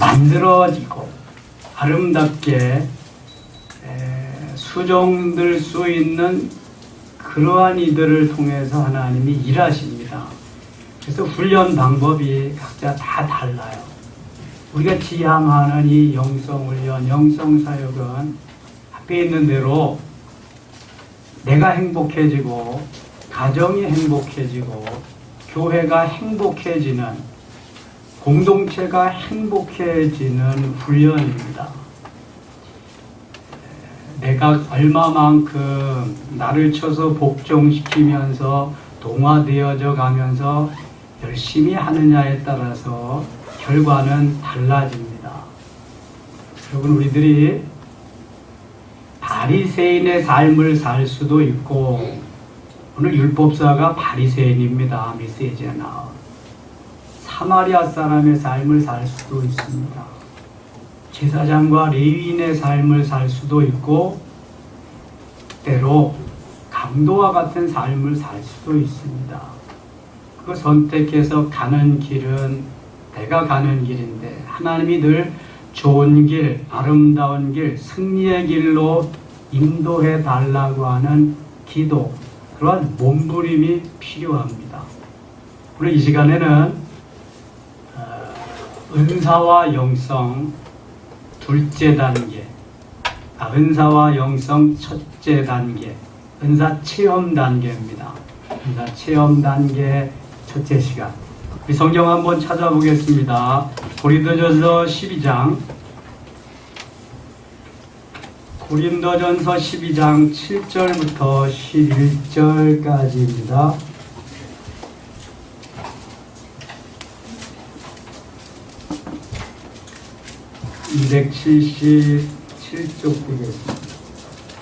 만들어지고 아름답게 수종될 수 있는 그러한 이들을 통해서 하나님이 일하십니다. 그래서 훈련 방법이 각자 다 달라요. 우리가 지향하는 이 영성훈련, 영성사역은 앞에 있는 대로 내가 행복해지고 가정이 행복해지고 교회가 행복해지는, 공동체가 행복해지는 훈련입니다. 내가 얼마만큼 나를 쳐서 복종시키면서 동화되어져 가면서 열심히 하느냐에 따라서 결과는 달라집니다. 여러분, 우리들이 바리새인의 삶을 살 수도 있고, 오늘 율법사가 바리새인입니다. 메시지에 나온 사마리아 사람의 삶을 살 수도 있습니다. 제사장과 레위인의 삶을 살 수도 있고, 때로 강도와 같은 삶을 살 수도 있습니다. 그 선택해서 가는 길은 내가 가는 길인데, 하나님이 늘 좋은 길, 아름다운 길, 승리의 길로 인도해 달라고 하는 기도, 그러한 몸부림이 필요합니다. 오늘 이 시간에는 은사와 영성 둘째 단계, 은사와 영성 첫째 단계, 은사 체험 단계입니다. 은사 체험 단계 첫째 시간. 우리 성경 한번 찾아보겠습니다. 고린도전서 12장, 고린도전서 12장 7절부터 11절까지입니다. (277쪽) 되겠습니다.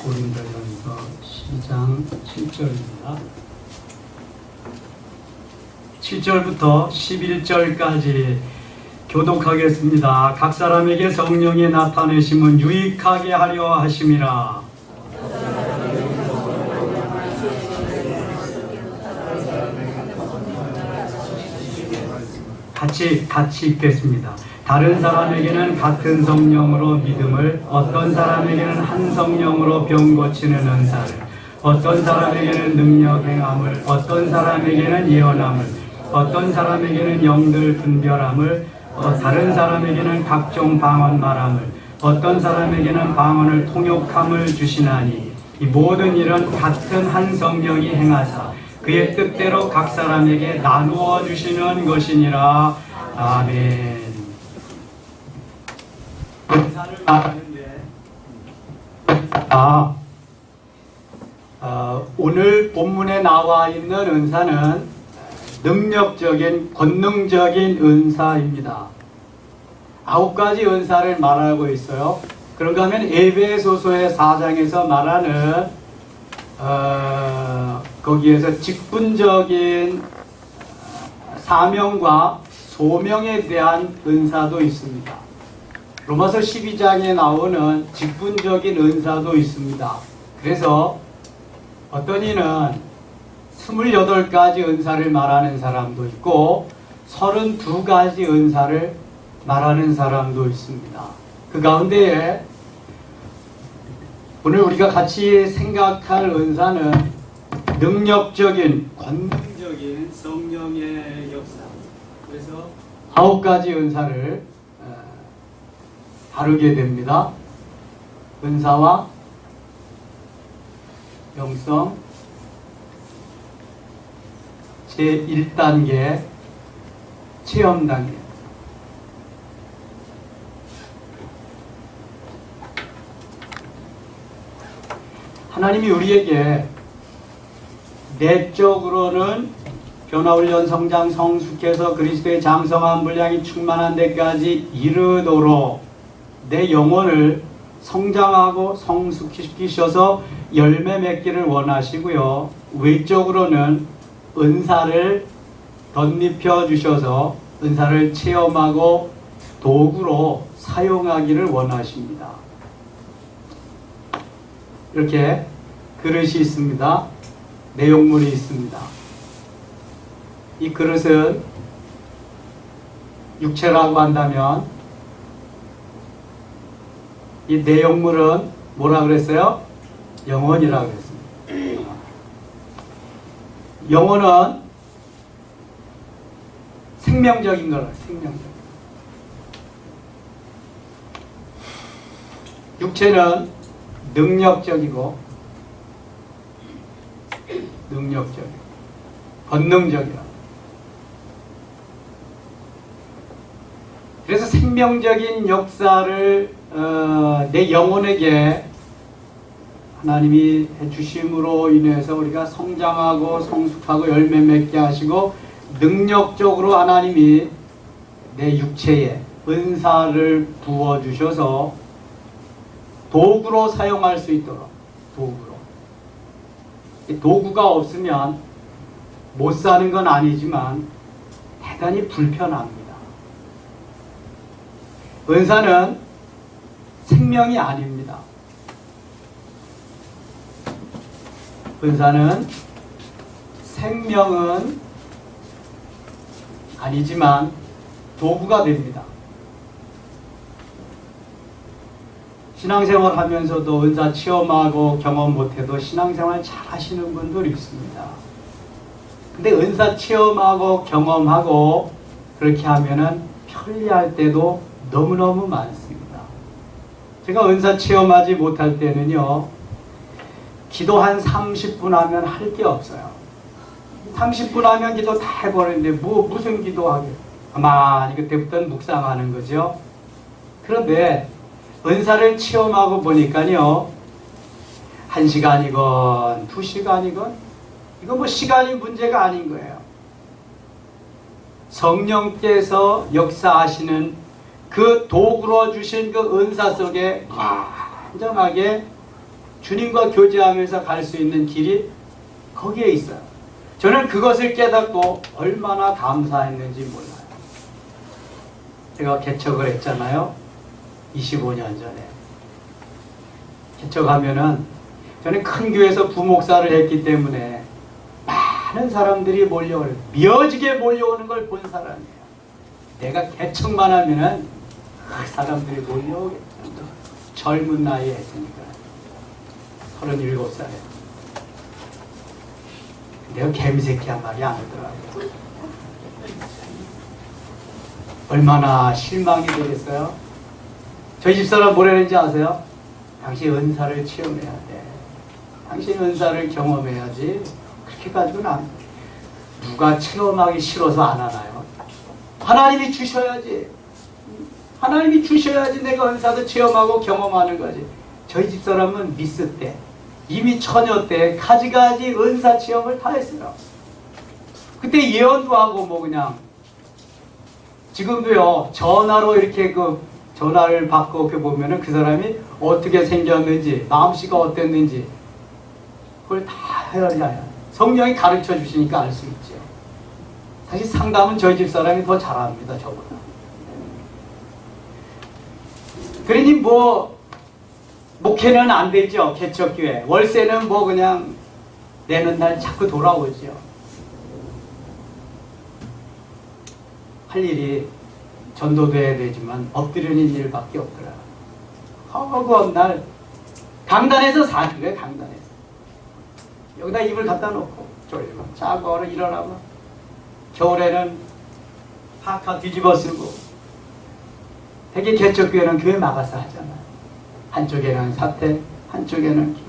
고린도전서 12장 7절입니다. 7절부터 11절까지 교독하겠습니다. 각 사람에게 성령의 나타내심은 유익하게 하려 하심이라. 같이 읽겠습니다. 다른 사람에게는 같은 성령으로 믿음을, 어떤 사람에게는 한 성령으로 병 고치는 은사를, 어떤 사람에게는 능력 행함을, 어떤 사람에게는 예언함을, 어떤 사람에게는 영들 분별함을, 다른 사람에게는 각종 방언 말함을, 어떤 사람에게는 방언을 통역함을 주시나니, 이 모든 일은 같은 한 성령이 행하사 그의 뜻대로 각 사람에게 나누어 주시는 것이니라. 아멘. 은사를 말하는데, 오늘 본문에 나와 있는 은사는 능력적인, 권능적인 은사입니다. 9가지 은사를 말하고 있어요. 그런가 하면 에베소서의 4장에서 말하는 거기에서 직분적인 사명과 소명에 대한 은사도 있습니다. 로마서 12장에 나오는 직분적인 은사도 있습니다. 그래서 어떤 이는 28가지 은사를 말하는 사람도 있고 32가지 은사를 말하는 사람도 있습니다. 그 가운데에 오늘 우리가 같이 생각할 은사는 능력적인, 권능적인 성령의 역사. 그래서 9가지 은사를 다루게 됩니다. 은사와 영성 제1단계 체험 단계. 하나님이 우리에게 내적으로는 변화훈련 성장 성숙해서 그리스도의 장성한 분량이 충만한 데까지 이르도록 내 영혼을 성장하고 성숙시키셔서 열매 맺기를 원하시고요. 외적으로는 은사를 덧입혀 주셔서 은사를 체험하고 도구로 사용하기를 원하십니다. 이렇게 그릇이 있습니다. 내용물이 있습니다. 이 그릇은 육체라고 한다면 이 내용물은 뭐라 그랬어요? 영혼이라고 그랬습니다. 영혼은 생명적인 거라, 생명적. 육체는 능력적이고, 본능적이라. 그래서 생명적인 역사를 내 영혼에게 하나님이 해주심으로 인해서 우리가 성장하고 성숙하고 열매 맺게 하시고, 능력적으로 하나님이 내 육체에 은사를 부어주셔서 도구로 사용할 수 있도록, 도구로. 도구가 없으면 못 사는 건 아니지만 대단히 불편합니다. 은사는 생명이 아닙니다. 은사는 생명은 아니지만 도구가 됩니다. 신앙생활 하면서도 은사 체험하고 경험 못해도 신앙생활 잘 하시는 분들이 있습니다. 근데 은사 체험하고 경험하고 그렇게 하면은 편리할 때도 너무너무 많습니다. 제가 은사 체험하지 못할 때는요, 기도 한 30분 하면 할 게 없어요. 30분 하면 기도 다 해버리는데 무슨 기도하게. 아마 그때부터는 묵상하는 거죠. 그런데 은사를 체험하고 보니까요, 1시간이건 2시간이건 이거 뭐 시간이 문제가 아닌 거예요. 성령께서 역사하시는 그 도구로 주신 그 은사 속에 완전하게 주님과 교제하면서 갈 수 있는 길이 거기에 있어요. 저는 그것을 깨닫고 얼마나 감사했는지 몰라요. 제가 개척을 했잖아요. 25년 전에. 개척하면은 저는 큰 교회에서 부목사를 했기 때문에 많은 사람들이 몰려오는, 미어지게 몰려오는 걸 본 사람이에요. 내가 개척만 하면은 그 사람들이 몰려오겠죠. 젊은 나이에 했으니까. 37살에. 내가 개미새끼 한 말이 안 하더라고요. 얼마나 실망이 되겠어요? 저희 집사람 뭐라 했는지 아세요? 당신 은사를 체험해야 돼. 당신 은사를 경험해야지. 그렇게 가지고는 안 돼. 누가 체험하기 싫어서 안 하나요? 하나님이 주셔야지. 하나님이 주셔야지 내가 은사도 체험하고 경험하는 거지. 저희 집사람은 미스 때, 이미 처녀 때 가지가지 은사 체험을 다 했어요. 그때 예언도 하고 뭐 그냥 지금도요, 전화로 이렇게 전화를 받고 이렇게 보면은 그 사람이 어떻게 생겼는지, 마음씨가 어땠는지 그걸 다 해야 성령이 가르쳐 주시니까 알 수 있죠. 사실 상담은 저희 집 사람이 더 잘합니다, 저보다. 그러니 뭐 목회는 안 되죠. 개척교회 월세는 뭐 그냥 내는 날 자꾸 돌아오죠. 할 일이 전도돼야 되지만 엎드리는 일밖에 없더라. 허구한 날 강단에서 사는 거예요. 강단에서 여기다 이불 갖다 놓고 졸리고 자고 일어나면 겨울에는 파카 뒤집어 쓰고. 되게 개척교회는 교회 막아서 하잖아요. 한쪽에는 사태, 한쪽에는 길.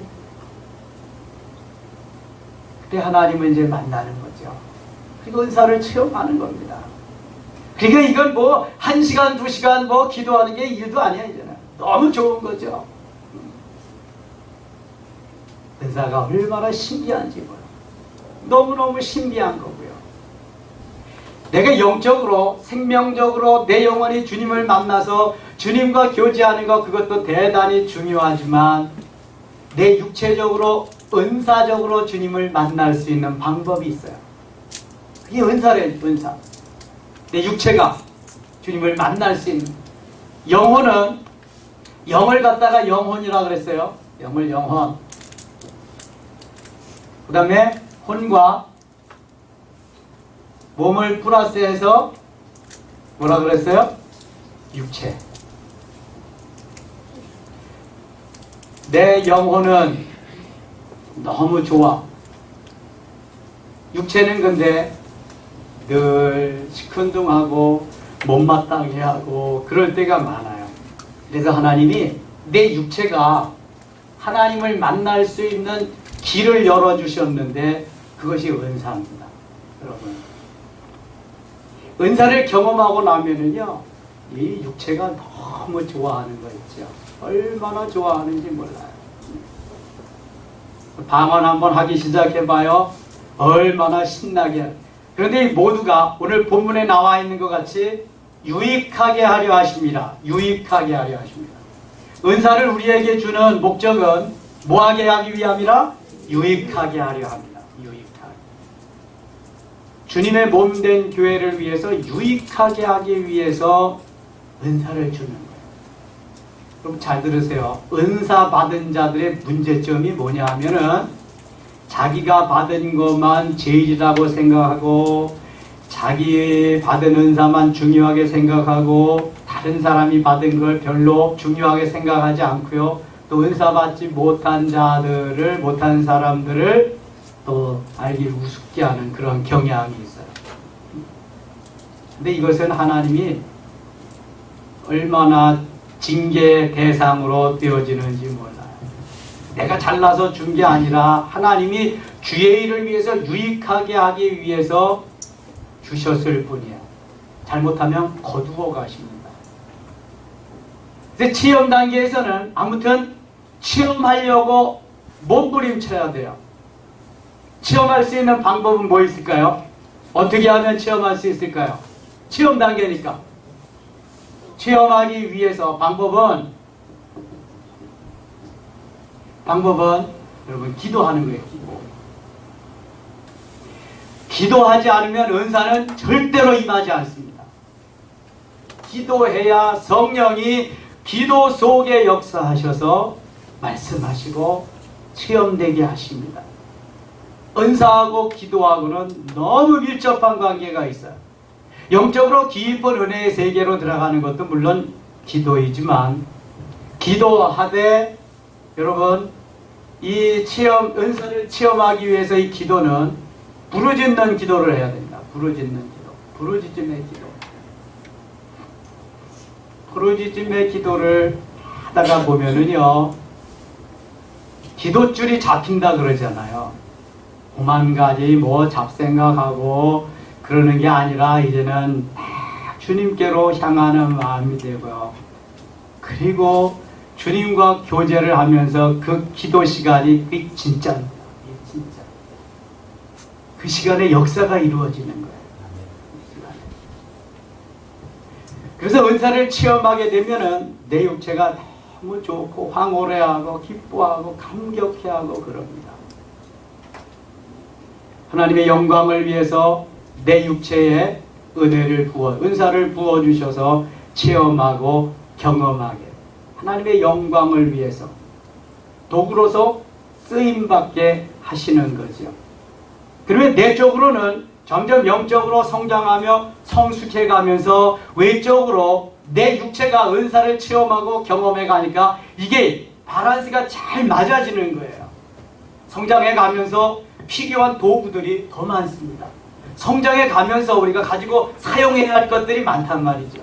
그때 하나님을 이제 만나는 거죠. 그리고 은사를 체험하는 겁니다. 그러니까 이건 뭐 1시간, 2시간 뭐 기도하는 게 일도 아니야, 이제는. 너무 좋은 거죠. 은사가 얼마나 신기한지 몰라. 너무너무 신비한 거고요. 내가 영적으로, 생명적으로 내 영혼이 주님을 만나서 주님과 교제하는 것, 그것도 대단히 중요하지만 내 육체적으로, 은사적으로 주님을 만날 수 있는 방법이 있어요. 그게 은사래요, 은사. 내 육체가 주님을 만날 수 있는. 영혼은, 영을 갖다가 영혼이라고 그랬어요. 영을 영혼. 그 다음에 혼과 몸을 플러스해서 뭐라 그랬어요? 육체. 내 영혼은 너무 좋아. 육체는 근데 늘 시큰둥하고 못마땅해 하고 그럴 때가 많아요. 그래서 하나님이 내 육체가 하나님을 만날 수 있는 길을 열어주셨는데 그것이 은사입니다. 여러분, 은사를 경험하고 나면은요, 이 육체가 너무 좋아하는 거 있죠. 얼마나 좋아하는지 몰라요. 방언 한번 하기 시작해봐요. 얼마나 신나게. 그런데 이 모두가 오늘 본문에 나와 있는 것 같이 유익하게 하려 하십니다. 유익하게 하려 하십니다. 은사를 우리에게 주는 목적은 뭐하게 하기 위함이라? 유익하게 하려 합니다. 유익하게. 주님의 몸된 교회를 위해서 유익하게 하기 위해서 은사를 주는 거예요. 그럼 잘 들으세요. 은사 받은 자들의 문제점이 뭐냐 하면은 자기가 받은 것만 제일이라고 생각하고 자기 받은 은사만 중요하게 생각하고 다른 사람이 받은 걸 별로 중요하게 생각하지 않고요. 또 은사 받지 못한 자들을, 못한 사람들을 또 알기 우습게 하는 그런 경향이 있어요. 근데 이것은 하나님이 얼마나 징계의 대상으로 되어지는지 몰라요. 내가 잘나서 준 게 아니라 하나님이 주의 일을 위해서 유익하게 하기 위해서 주셨을 뿐이에요. 잘못하면 거두어 가십니다. 근데 체험 단계에서는 아무튼 체험하려고 몸부림쳐야 돼요. 체험할 수 있는 방법은 뭐 있을까요? 어떻게 하면 체험할 수 있을까요? 체험 단계니까. 체험하기 위해서 방법은 여러분 기도하는 거예요. 기도하지 않으면 은사는 절대로 임하지 않습니다. 기도해야 성령이 기도 속에 역사하셔서 말씀하시고 체험되게 하십니다. 은사하고 기도하고는 너무 밀접한 관계가 있어요. 영적으로 깊은 은혜의 세계로 들어가는 것도 물론 기도이지만 기도하되 여러분 이 은사를 체험하기 위해서 이 기도는 부르짖는 기도를 해야 됩니다. 부르짖는 기도, 부르짖음의 기도. 부르짖음의 기도를 하다가 보면은요, 기도줄이 잡힌다 그러잖아요. 오만 가지 뭐 잡생각하고 그러는 게 아니라 이제는 주님께로 향하는 마음이 되고요. 그리고 주님과 교제를 하면서 그 기도 시간이 진짜입니다. 진짜. 그 시간에 역사가 이루어지는 거예요. 그래서 은사를 체험하게 되면은 내 육체가 너무 좋고 황홀해하고 기뻐하고 감격해하고 그럽니다. 하나님의 영광을 위해서 내 육체에 은사를 부어주셔서 체험하고 경험하게 하나님의 영광을 위해서 도구로서 쓰임받게 하시는 거죠. 그러면 내적으로는 점점 영적으로 성장하며 성숙해가면서 외적으로 내 육체가 은사를 체험하고 경험해 가니까 이게 밸런스가 잘 맞아지는 거예요. 성장해 가면서 필요한 도구들이 더 많습니다. 성장해 가면서 우리가 가지고 사용해야 할 것들이 많단 말이죠.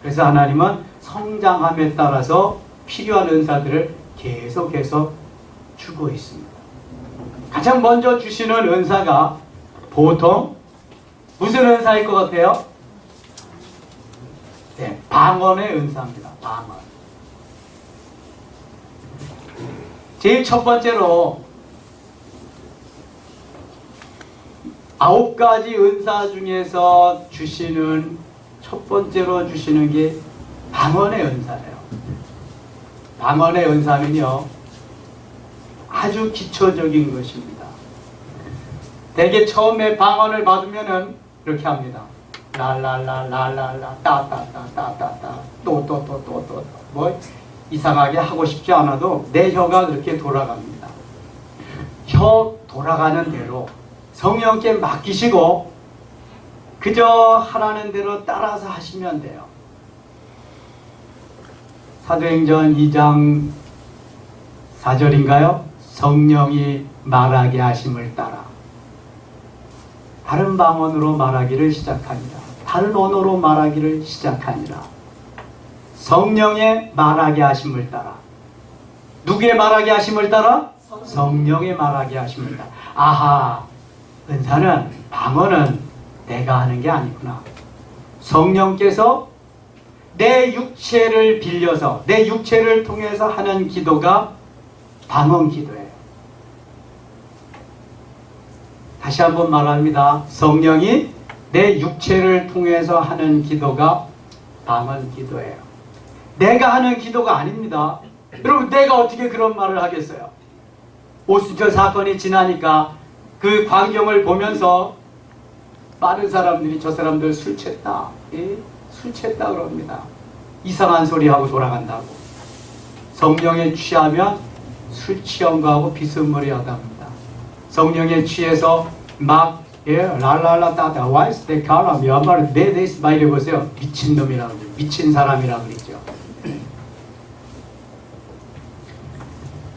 그래서 하나님은 성장함에 따라서 필요한 은사들을 계속해서 주고 있습니다. 가장 먼저 주시는 은사가 보통 무슨 은사일 것 같아요? 네, 방언의 은사입니다. 방언. 제일 첫 번째로 9가지 은사 중에서 첫 번째로 주시는 게 방언의 은사예요. 방언의 은사는요, 아주 기초적인 것입니다. 대개 처음에 방언을 받으면은 이렇게 합니다. 랄랄랄랄랄라 따따따따따따 또또또또또 뭐 이상하게 하고 싶지 않아도 내 혀가 그렇게 돌아갑니다. 혀 돌아가는 대로 성령께 맡기시고 그저 하라는 대로 따라서 하시면 돼요. 사도행전 2장 4절인가요? 성령이 말하게 하심을 따라 다른 방언으로 말하기를 시작하니라. 다른 언어로 말하기를 시작하니라. 성령의 말하게 하심을 따라. 누구의 말하게 하심을 따라? 성령의 말하게 하심을 따라. 아하, 은사는, 방언은 내가 하는 게 아니구나. 성령께서 내 육체를 빌려서, 내 육체를 통해서 하는 기도가 방언 기도예요. 다시 한번 말합니다. 성령이 내 육체를 통해서 하는 기도가 방언 기도예요. 내가 하는 기도가 아닙니다. 여러분, 내가 어떻게 그런 말을 하겠어요? 오순절 사건이 지나니까 그 광경을 보면서 많은 사람들이 저 사람들 술 챘다, 술 챘다 그럽니다. 이상한 소리 하고 돌아간다고. 성령에 취하면 술 취한 거하고 비스무리하답니다. 성령에 취해서 막 랄랄라 따다 와이스 데 카라 미얀마르 네데스 막 이래보세요. 미친놈이라고 그러죠. 미친 사람이라고 그러죠.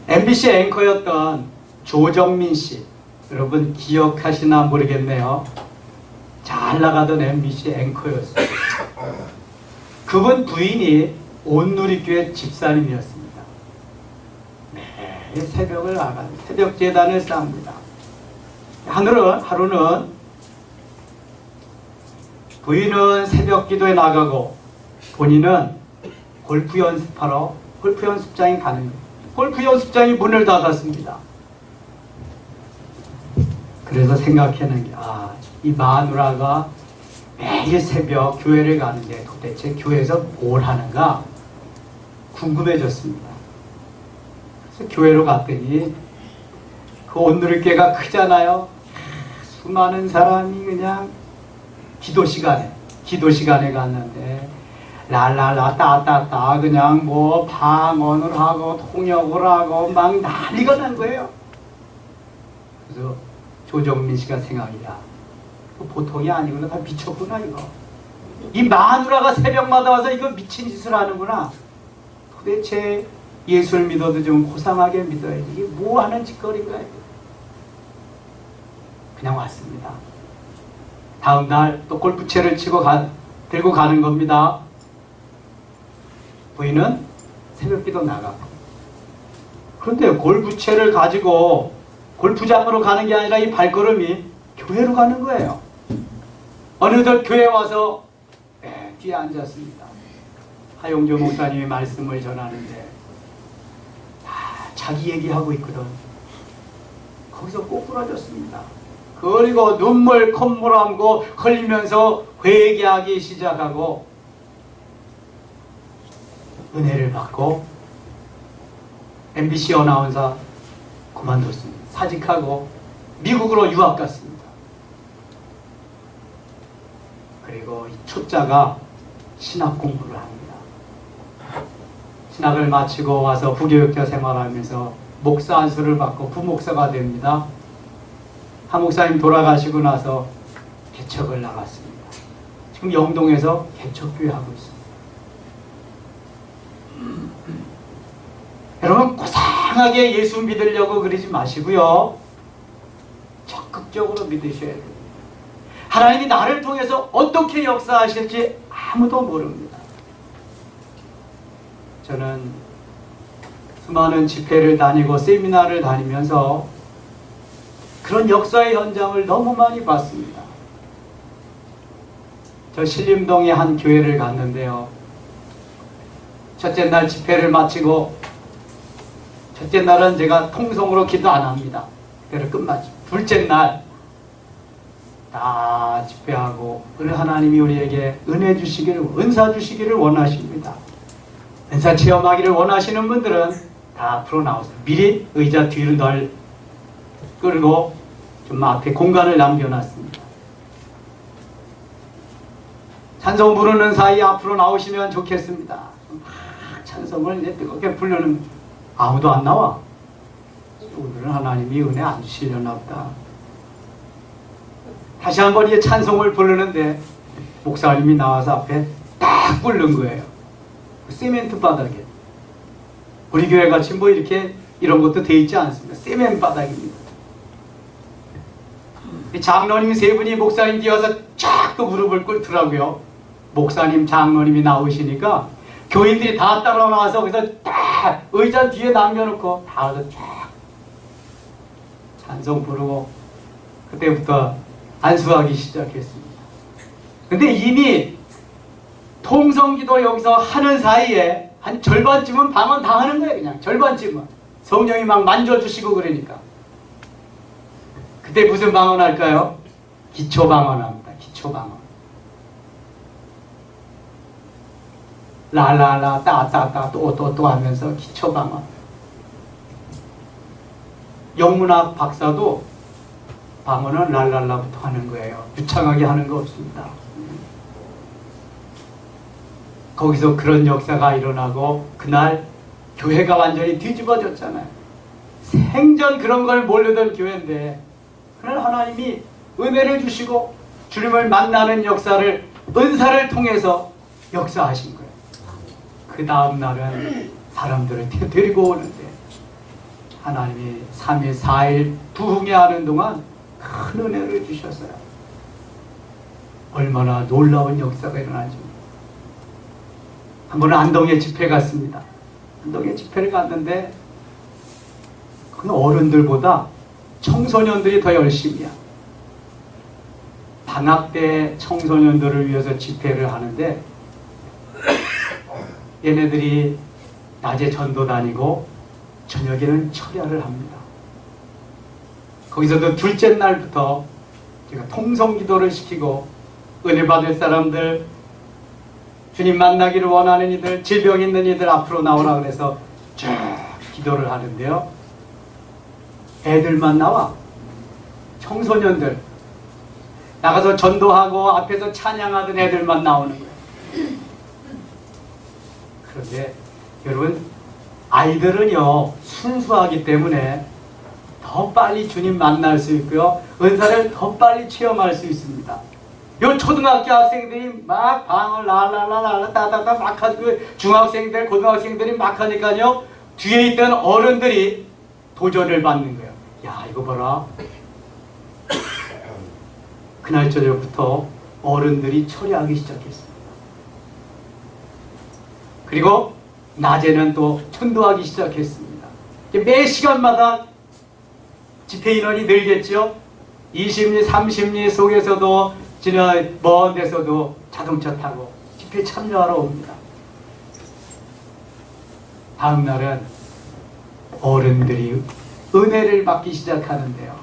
MBC 앵커였던 조정민 씨, 여러분 기억하시나 모르겠네요. 잘 나가던 MBC 앵커였어요. 그분 부인이 온누리교회 집사님이었습니다. 매일 새벽을 나가 새벽 제단을 쌓습니다. 하루는 부인은 새벽 기도에 나가고 본인은 골프 연습하러 골프 연습장에 가는 거예요. 골프 연습장이 문을 닫았습니다. 그래서 생각하는 게, 이 마누라가 매일 새벽 교회를 가는데 도대체 교회에서 뭘 하는가 궁금해졌습니다. 그래서 교회로 갔더니 그 온누리교회가 크잖아요. 수많은 사람이 그냥 기도 시간에 갔는데 랄랄라 따따따 그냥 뭐 방언을 하고 통역을 하고 막 난리가 난 거예요. 그래서 조정민 씨가 생각이야. 보통이 아니구나. 다 미쳤구나 이거. 이 마누라가 새벽마다 와서 이거 미친 짓을 하는구나. 도대체 예수를 믿어도 좀 고상하게 믿어야지. 이게 뭐 하는 짓거리인가 이거. 그냥 왔습니다. 다음 날 또 골프채를 치고 들고 가는 겁니다. 부인은 새벽기도 나가고. 그런데 골프채를 가지고 골프장으로 가는 게 아니라 이 발걸음이 교회로 가는 거예요. 어느덧 교회 와서 뒤에 앉았습니다. 하용조 목사님이 말씀을 전하는데 자기 얘기하고 있거든. 거기서 꼬꾸라졌습니다. 그리고 눈물 콧물함고 흘리면서 회개하기 시작하고 은혜를 받고 MBC 아나운서 그만뒀습니다. 사직하고 미국으로 유학 갔습니다. 그리고 이 초짜가 신학 공부를 합니다. 신학을 마치고 와서 부교육자 생활하면서 목사 안수를 받고 부목사가 됩니다. 한 목사님 돌아가시고 나서 개척을 나갔습니다. 지금 영동에서 개척교회 하고 있습니다. 여러분 고상하게 예수 믿으려고 그러지 마시고요. 적극적으로 믿으셔야 됩니다. 하나님이 나를 통해서 어떻게 역사하실지 아무도 모릅니다. 저는 수많은 집회를 다니고 세미나를 다니면서 그런 역사의 현장을 너무 많이 봤습니다. 저 신림동의 한 교회를 갔는데요. 첫째 날 집회를 마치고 첫째 날은 제가 통성으로 기도 안 합니다. 그대로 끝마치고 둘째 날 다 집회하고 우리 하나님이 우리에게 은혜 주시기를 은사 주시기를 원하십니다. 은사 체험하기를 원하시는 분들은 다 앞으로 나오세요. 미리 의자 뒤로 널 끌고 좀 앞에 공간을 남겨놨습니다. 찬송 부르는 사이 앞으로 나오시면 좋겠습니다. 찬송을 이제 뜨겁게 부르는 아무도 안 나와. 오늘은 하나님이 은혜 안 주시려나 보다. 다시 한번 이 찬송을 부르는데 목사님이 나와서 앞에 딱 부른 거예요. 그 시멘트 바닥에. 우리 교회 같이 뭐 이렇게 이런 것도 돼 있지 않습니다. 세멘 바닥입니다. 장로님 세 분이 목사님 뒤에 와서 쫙 또 무릎을 꿇더라고요. 목사님, 장로님이 나오시니까 교인들이 다 따라 나와서 그래서 딱 의자 뒤에 남겨놓고 다 와서 쫙 찬송 부르고 그때부터 안수하기 시작했습니다. 근데 이미 통성기도 여기서 하는 사이에 한 절반쯤은 방언 다 하는 거예요. 그냥 절반쯤은 성령이 막 만져주시고 그러니까. 그때 무슨 방언 할까요? 기초 방언 합니다. 기초 방언. 라라라 따따따 또또또 하면서 기초 방언. 영문학 박사도 방언은 랄랄라부터 하는 거예요. 유창하게 하는 거 없습니다. 거기서 그런 역사가 일어나고 그날 교회가 완전히 뒤집어졌잖아요. 생전 그런 걸 모르던 교회인데 그날 하나님이 은혜를 주시고 주님을 만나는 역사를 은사를 통해서 역사하신 거예요. 그 다음 날은 사람들을 데리고 오는데 하나님이 3일 4일 부흥회하는 동안 큰 은혜를 주셨어요. 얼마나 놀라운 역사가 일어나죠. 한 번은 안동에 집회 갔습니다. 안동에 집회를 갔는데 그 어른들보다 청소년들이 더 열심히야. 방학 때 청소년들을 위해서 집회를 하는데 얘네들이 낮에 전도 다니고 저녁에는 철야를 합니다. 거기서도 둘째 날부터 제가 통성기도를 시키고 은혜 받을 사람들, 주님 만나기를 원하는 이들, 질병 있는 이들 앞으로 나오라 그래서 쭉 기도를 하는데요. 애들만 나와. 청소년들. 나가서 전도하고 앞에서 찬양하던 애들만 나오는 거예요. 그런데 여러분, 아이들은요 순수하기 때문에 더 빨리 주님 만날 수 있고요, 은사를 더 빨리 체험할 수 있습니다. 요 초등학교 학생들이 막 방을 랄랄랄라 따다다 막 하고, 중학생들, 고등학생들이 막 하니까요, 뒤에 있던 어른들이 도전을 받는 거예요. 야, 이거 봐라. 그날 저녁부터 어른들이 철회하기 시작했습니다. 그리고 낮에는 또 전도하기 시작했습니다. 매 시간마다 집회 인원이 늘겠죠. 20리, 30리 속에서도 지나 먼 데서도 자동차 타고 집회 참여하러 옵니다. 다음 날은 어른들이 은혜를 받기 시작하는데요.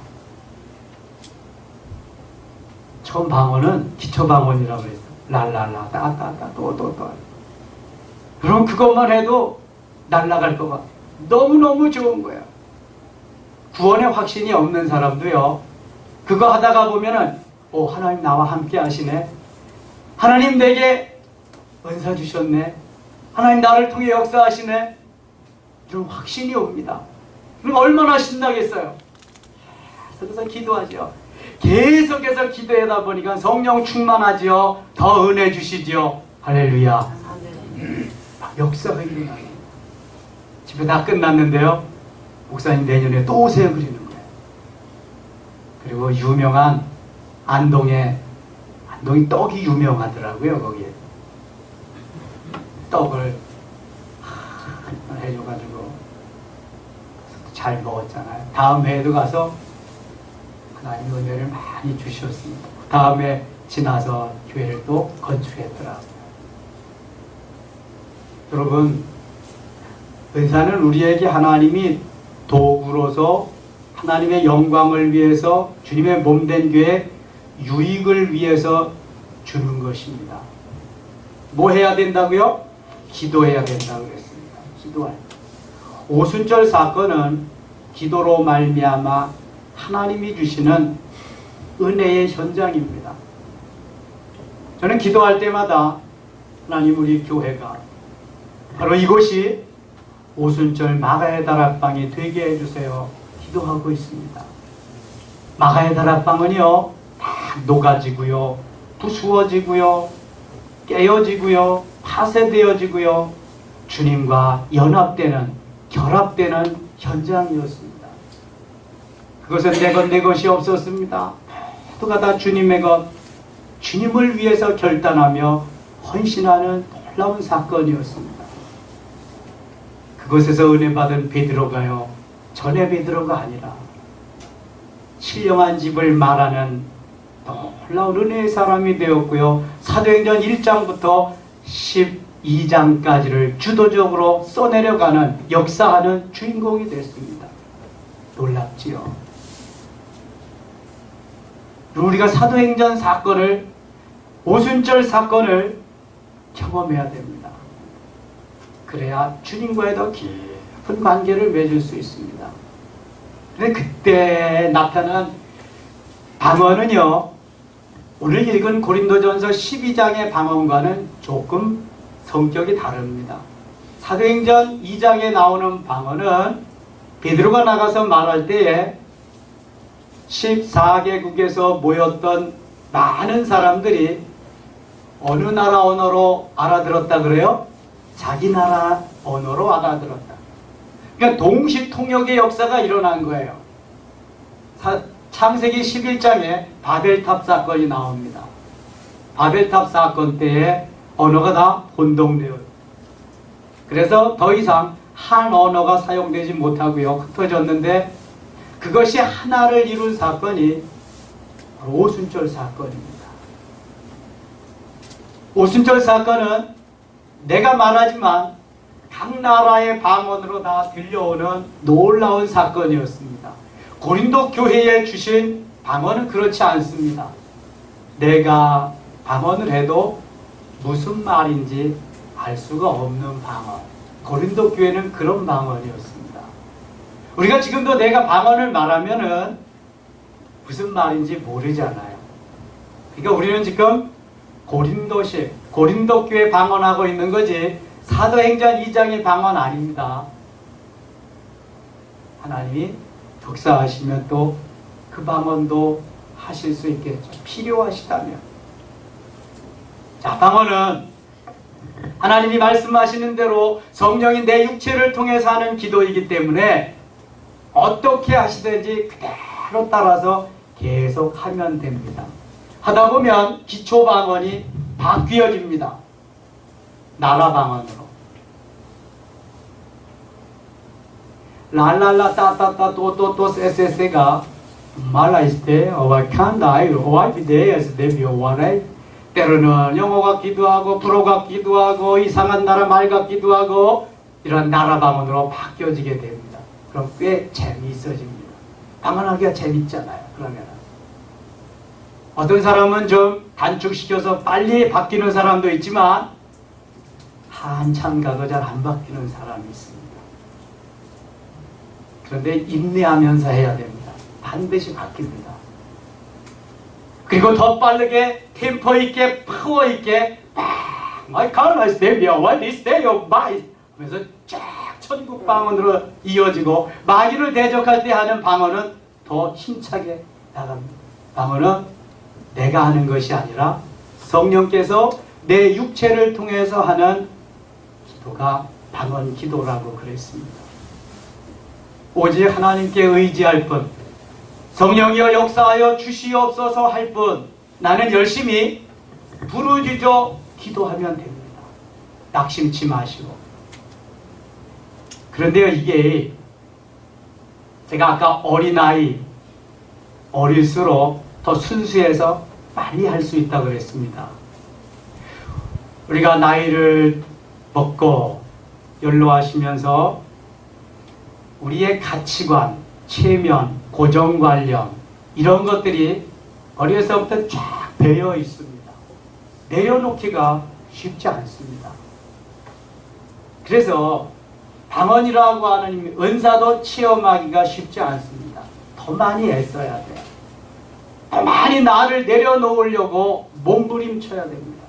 처음 방언은 기초방언이라고 했어요. 랄랄라 따따따 또또또. 그럼 그것만 해도 날아갈 것 같아요. 너무너무 좋은 거예요. 구원의 확신이 없는 사람도요, 그거 하다가 보면은 하나님 나와 함께 하시네, 하나님 내게 은사 주셨네, 하나님 나를 통해 역사하시네, 이런 확신이 옵니다. 그럼 얼마나 신나겠어요. 계속해서 기도하죠. 계속해서 기도하다 보니까 성령 충만하지요. 더 은혜 주시지요. 할렐루야. 역사가 일어나요. 집회 다 끝났는데요, 목사님 내년에 또 오세요 그러는 거예요. 그리고 유명한 안동이 떡이 유명하더라고요. 거기에 떡을 해줘가지고 잘 먹었잖아요. 다음 해에도 가서 하나님 은혜를 많이 주셨습니다. 다음에 지나서 교회를 또 건축했더라고요. 여러분, 은사는 우리에게 하나님이 도구로서 하나님의 영광을 위해서, 주님의 몸된 교회 유익을 위해서 주는 것입니다. 뭐 해야 된다고요? 기도해야 된다고 했습니다. 기도할 때. 오순절 사건은 기도로 말미암아 하나님이 주시는 은혜의 현장입니다. 저는 기도할 때마다 하나님, 우리 교회가 바로 이곳이 오순절 마가의 다락방이 되게 해주세요 기도하고 있습니다. 마가의 다락방은요 다 녹아지고요, 부수어지고요, 깨어지고요, 파쇄되어지고요, 주님과 연합되는, 결합되는 현장이었습니다. 그것은 내 것 내 것이 없었습니다. 모두가 다 주님의 것, 주님을 위해서 결단하며 헌신하는 놀라운 사건이었습니다. 그곳에서 은혜 받은 베드로가요, 전에 베드로가 아니라 신령한 집을 말하는 놀라운 은혜의 사람이 되었고요. 사도행전 1장부터 12장까지를 주도적으로 써내려가는, 역사하는 주인공이 됐습니다. 놀랍지요. 우리가 사도행전 사건을, 오순절 사건을 경험해야 됩니다. 그래야 주님과의 더 깊은 관계를 맺을 수 있습니다. 근데 그때 나타난 방언은요, 오늘 읽은 고린도전서 12장의 방언과는 조금 성격이 다릅니다. 사도행전 2장에 나오는 방언은 베드로가 나가서 말할 때에 14개국에서 모였던 많은 사람들이 어느 나라 언어로 알아들었다 그래요? 자기 나라 언어로 알아들었다. 그러니까 동시통역의 역사가 일어난 거예요. 창세기 11장에 바벨탑 사건이 나옵니다. 바벨탑 사건 때에 언어가 다 혼동되어요. 그래서 더 이상 한 언어가 사용되지 못하고요, 흩어졌는데 그것이 하나를 이룬 사건이 오순절 사건입니다. 오순절 사건은 내가 말하지만 각 나라의 방언으로 다 들려오는 놀라운 사건이었습니다. 고린도 교회에 주신 방언은 그렇지 않습니다. 내가 방언을 해도 무슨 말인지 알 수가 없는 방언. 고린도 교회는 그런 방언이었습니다. 우리가 지금도 내가 방언을 말하면은 무슨 말인지 모르잖아요. 그러니까 우리는 지금 고린도식, 고린도 교회 방언하고 있는 거지 사도행전 2장의 방언 아닙니다. 하나님이 역사하시면 또 그 방언도 하실 수 있겠죠. 필요하시다면. 자, 방언은 하나님이 말씀하시는 대로 성령이 내 육체를 통해서 하는 기도이기 때문에 어떻게 하시든지 그대로 따라서 계속 하면 됩니다. 하다 보면 기초 방언이 바뀌어집니다. 나라 방언으로. 랄랄라 따따따 또또또 세세세가 말라있을 때 어와칸다이 어와비데에서 데비오와라이 때로는 영어 같기도 하고 불어 같기도 하고 이상한 나라 말 같기도 하고 이런 나라 방언으로 바뀌어지게 됩니다. 그럼 꽤 재미있어집니다. 방언하기가 재밌잖아요. 그러면 어떤 사람은 좀 단축시켜서 빨리 바뀌는 사람도 있지만 한참 가도 잘 안 바뀌는 사람이 있습니다. 그런데 인내하면서 해야 됩니다. 반드시 바뀝니다. 그리고 더 빠르게 템포 있게 파워 있게 My car is there, what is there, my 하면서 쫙 천국 방언으로 이어지고 마귀를 대적할 때 하는 방언은 더 힘차게 나갑니다. 방언은 내가 하는 것이 아니라 성령께서 내 육체를 통해서 하는 기도가 방언 기도라고 그랬습니다. 오직 하나님께 의지할 뿐, 성령이여 역사하여 주시옵소서 할 뿐, 나는 열심히 부르짖어 기도하면 됩니다. 낙심치 마시고. 그런데요, 이게 제가 아까 어린아이, 어릴수록 더 순수해서 빨리 할 수 있다고 그랬습니다. 우리가 나이를 먹고 연로하시면서 우리의 가치관, 체면, 고정관념 이런 것들이 어려서부터 쫙 배어 있습니다. 내려놓기가 쉽지 않습니다. 그래서 방언이라고 하는 은사도 체험하기가 쉽지 않습니다. 더 많이 애써야 돼요. 더 많이 나를 내려놓으려고 몸부림쳐야 됩니다.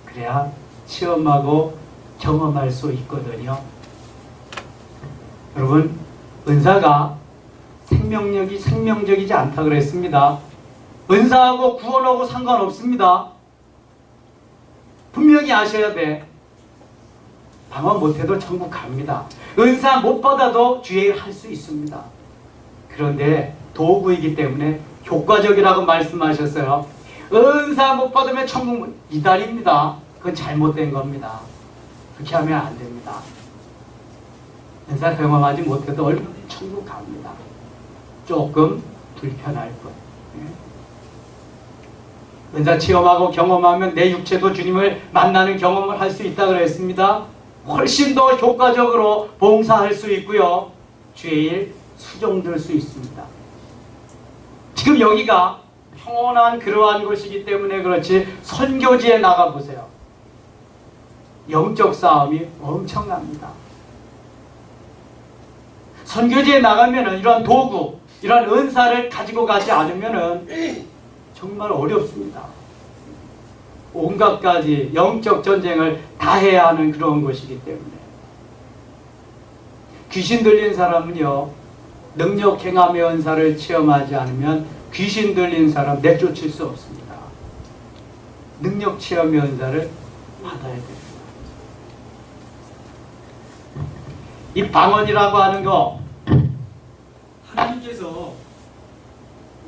그래야 체험하고 경험할 수 있거든요. 여러분, 은사가 생명적이지 않다 그랬습니다. 은사하고 구원하고 상관없습니다. 분명히 아셔야 돼. 방언 못해도 천국 갑니다. 은사 못 받아도 주의 일 할 수 있습니다. 그런데 도구이기 때문에 효과적이라고 말씀하셨어요. 은사 못 받으면 천국 이달입니다. 그건 잘못된 겁니다. 그렇게 하면 안 됩니다. 은사 경험하지 못해도 얼마든지 천국 갑니다. 조금 불편할 뿐. 은사 체험하고 경험하면 내 육체도 주님을 만나는 경험을 할 수 있다고 그랬습니다. 훨씬 더 효과적으로 봉사할 수 있고요. 주의 일 수종될 수 있습니다. 지금 여기가 평온한 그러한 곳이기 때문에 그렇지 선교지에 나가보세요. 영적 싸움이 엄청납니다. 선교지에 나가면 이런 도구, 이런 은사를 가지고 가지 않으면 정말 어렵습니다. 온갖 가지 영적 전쟁을 다 해야 하는 그런 것이기 때문에. 귀신 들린 사람은요, 능력 행함의 은사를 체험하지 않으면 귀신 들린 사람 내쫓을 수 없습니다. 능력 체험의 은사를 받아야 됩니다. 이 방언이라고 하는 거 하나님께서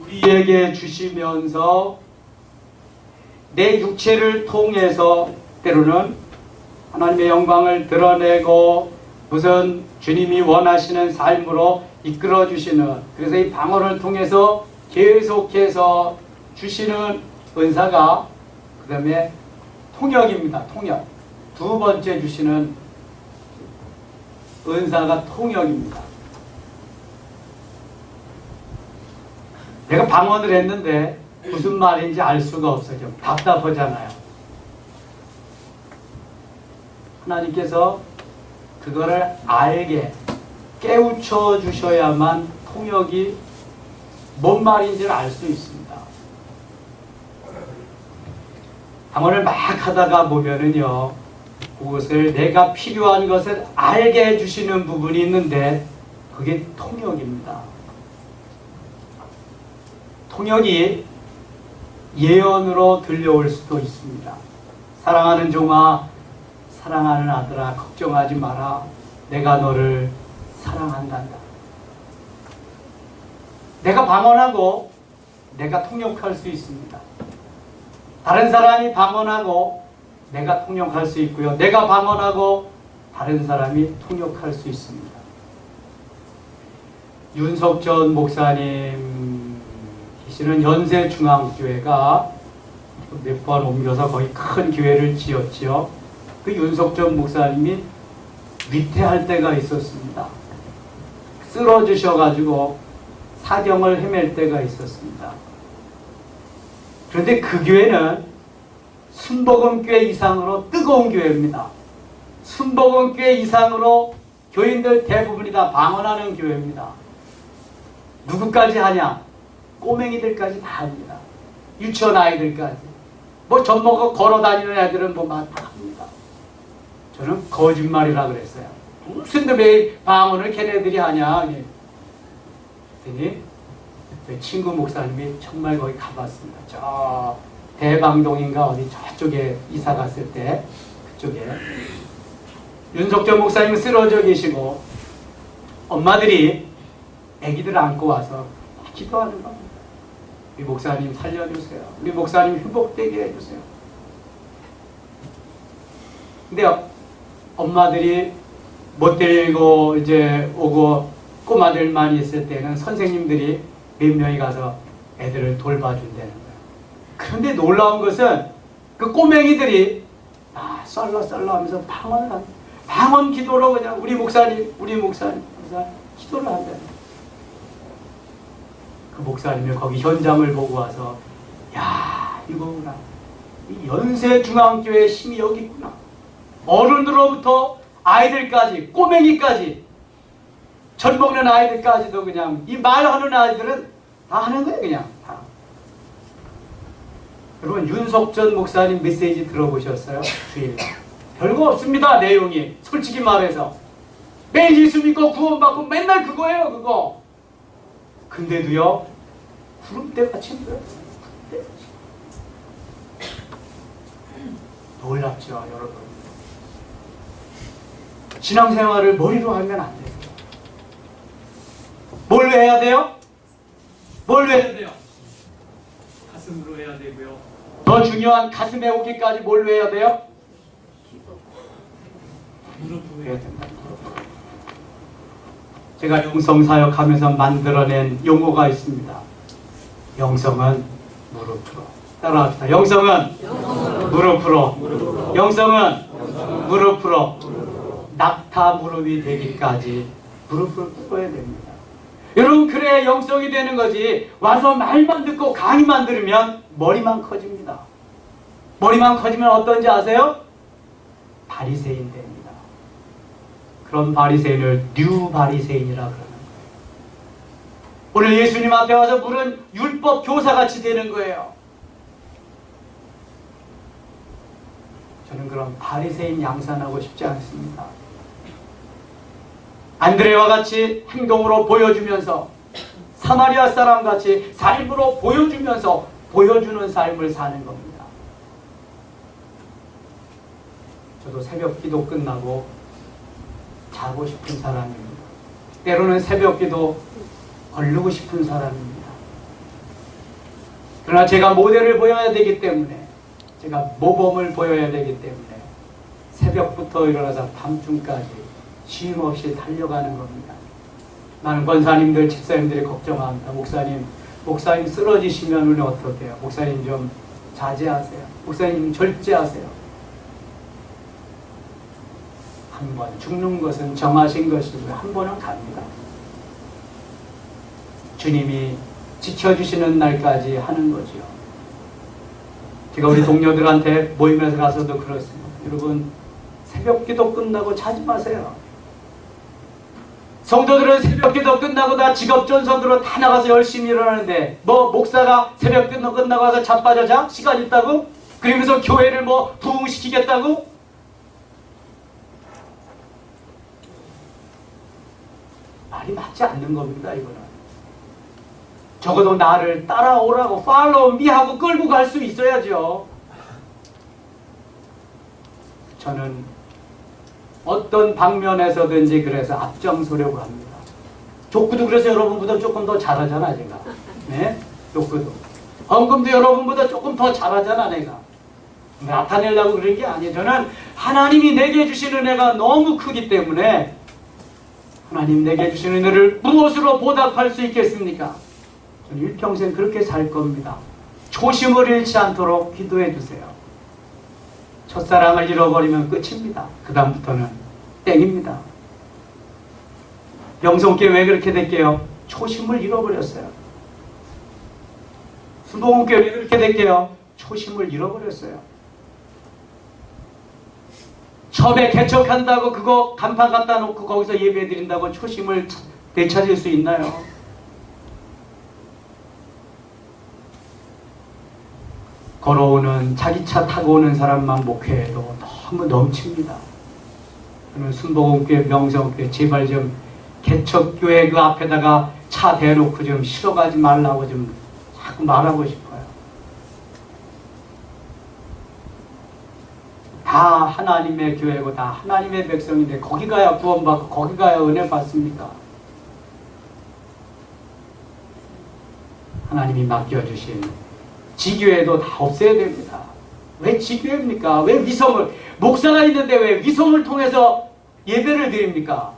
우리에게 주시면서 내 육체를 통해서 때로는 하나님의 영광을 드러내고 무슨 주님이 원하시는 삶으로 이끌어 주시는, 그래서 이 방언을 통해서 계속해서 주시는 은사가 그 다음에 통역입니다. 통역. 두 번째 주시는 은사가 통역입니다. 내가 방언을 했는데 무슨 말인지 알 수가 없어요. 좀 답답하잖아요. 하나님께서 그거를 알게 깨우쳐 주셔야만 통역이 뭔 말인지를 알 수 있습니다. 방언을 막 하다가 보면은요, 그것을 내가 필요한 것을 알게 해주시는 부분이 있는데 그게 통역입니다. 통역이 예언으로 들려올 수도 있습니다. 사랑하는 종아, 사랑하는 아들아, 걱정하지 마라. 내가 너를 사랑한단다. 내가 방언하고 내가 통역할 수 있습니다. 다른 사람이 방언하고 내가 통역할 수 있고요. 내가 방언하고 다른 사람이 통역할 수 있습니다. 윤석전 목사님 계시는 연세중앙교회가 몇 번 옮겨서 거의 큰 교회를 지었지요. 그 윤석전 목사님이 위태할 때가 있었습니다. 쓰러지셔가지고 사경을 헤맬 때가 있었습니다. 그런데 그 교회는 순복음교회 이상으로 뜨거운 교회입니다. 순복음교회 이상으로 교인들 대부분이 다 방언하는 교회입니다. 누구까지 하냐? 꼬맹이들까지 다 합니다. 유치원 아이들까지. 뭐 젖먹어 걸어다니는 애들은 뭐 다 합니다. 저는 거짓말이라 그랬어요. 무슨 왜 방언을 걔네들이 하냐? 그랬더니 친구 목사님이 정말 거기 가봤습니다. 저 대방동인가 어디 저쪽에 이사 갔을 때 그쪽에 윤석전 목사님 쓰러져 계시고 엄마들이 아기들 안고 와서 기도하는 겁니다. 우리 목사님 살려주세요. 우리 목사님 회복되게 해주세요. 근데 엄마들이 못 데리고 이제 오고 꼬마들만 있을 때는 선생님들이 몇 명이 가서 애들을 돌봐준다는 거예요. 그런데 놀라운 것은 그 꼬맹이들이 썰러 하면서 방언 기도로 그냥 우리 목사님 기도를 한다는 거예요. 그 목사님이 거기 현장을 보고 와서 야, 이거구나. 이 연세중앙교회의 힘이 여기 있구나. 어른으로부터 아이들까지, 꼬맹이까지, 젖 먹는 아이들까지도 그냥 이 말하는 아이들은 다 하는 거예요. 그냥 다. 여러분 윤석전 목사님 메시지 들어보셨어요? 주일 별거 없습니다. 내용이 솔직히 말해서 매일 예수 믿고 구원받고 맨날 그거예요. 그거. 근데도요 구름대가 친거예요. 놀랍죠 여러분. 신앙생활을 머리로 하면 안 돼요. 뭘로 해야 돼요? 뭘로 해야 돼요? 가슴으로 해야 되고요. 더 중요한 가슴에 오기까지 뭘로 해야 돼요? 무릎으로 해야 된다. 제가 영성사역 하면서 만들어낸 용어가 있습니다. 영성은 무릎으로. 따라합시다. 영성은 무릎으로. 영성은 무릎으로. 낙타 무릎이 되기까지 무릎을 꿇어야 됩니다. 여러분, 그래야 영성이 되는 거지. 와서 말만 듣고 강의만 들으면 머리만 커집니다. 머리만 커지면 어떤지 아세요? 바리새인 됩니다. 그런 바리새인을 뉴 바리새인이라 그러는 거예요. 오늘 예수님 앞에 와서 물은 율법 교사같이 되는 거예요. 저는 그런 바리새인 양산하고 싶지 않습니다. 안드레와 같이 행동으로 보여주면서, 사마리아 사람같이 삶으로 보여주면서 보여주는 삶을 사는 겁니다. 저도 새벽 기도 끝나고 자고 싶은 사람입니다. 때로는 새벽 기도 걸르고 싶은 사람입니다. 그러나 제가 모델을 보여야 되기 때문에, 제가 모범을 보여야 되기 때문에 새벽부터 일어나서 밤중까지 쉼 없이 달려가는 겁니다. 나는 권사님들, 집사님들이 걱정합니다. 목사님 쓰러지시면 우리는 어떻게 해요? 목사님 좀 자제하세요. 목사님 절제하세요. 한 번 죽는 것은 정하신 것이고요. 한 번은 갑니다. 주님이 지켜주시는 날까지 하는 거죠. 제가 우리 동료들한테 모임에서 가서도 그렇습니다. 여러분, 새벽 기도 끝나고 자지 마세요. 성도들은 새벽 기도 끝나고 다 직업전선으로 다 나가서 열심히 일어나는데, 목사가 새벽 기도 끝나고 와서 자빠져 자? 시간 있다고? 그러면서 교회를 부흥시키겠다고? 말이 맞지 않는 겁니다, 이거는. 적어도 나를 따라오라고, 팔로우 미 하고 끌고 갈 수 있어야죠. 저는 어떤 방면에서든지 그래서 앞장서려고 합니다. 족구도 그래서 여러분보다 조금 더 잘하잖아, 제가. 네? 족구도. 헌금도 여러분보다 조금 더 잘하잖아, 내가. 나타내려고 그런 게 아니에요. 저는 하나님이 내게 주신 은혜가 너무 크기 때문에, 하나님 내게 주신 은혜를 무엇으로 보답할 수 있겠습니까? 저는 일평생 그렇게 살 겁니다. 초심을 잃지 않도록 기도해 주세요. 첫사랑을 잃어버리면 끝입니다. 그 다음부터는 땡입니다. 영성교회 왜 그렇게 됐게요? 초심을 잃어버렸어요. 순복음교회 왜 그렇게 됐게요? 초심을 잃어버렸어요. 처음에 개척한다고 그거 간판 갖다 놓고 거기서 예배 드린다고 초심을 되찾을 수 있나요? 걸어오는, 자기 차 타고 오는 사람만 목회해도 너무 넘칩니다. 저는 순복음교회, 명성교회 제발 좀 개척교회 그 앞에다가 차 대놓고 좀 실어가지 말라고 좀 자꾸 말하고 싶어요. 다 하나님의 교회고 다 하나님의 백성인데 거기 가야 구원받고 거기 가야 은혜 받습니까? 하나님이 맡겨주신 지교회도 다 없애야 됩니다. 왜 지교회입니까? 왜 위성을, 목사가 있는데 왜 위성을 통해서 예배를 드립니까?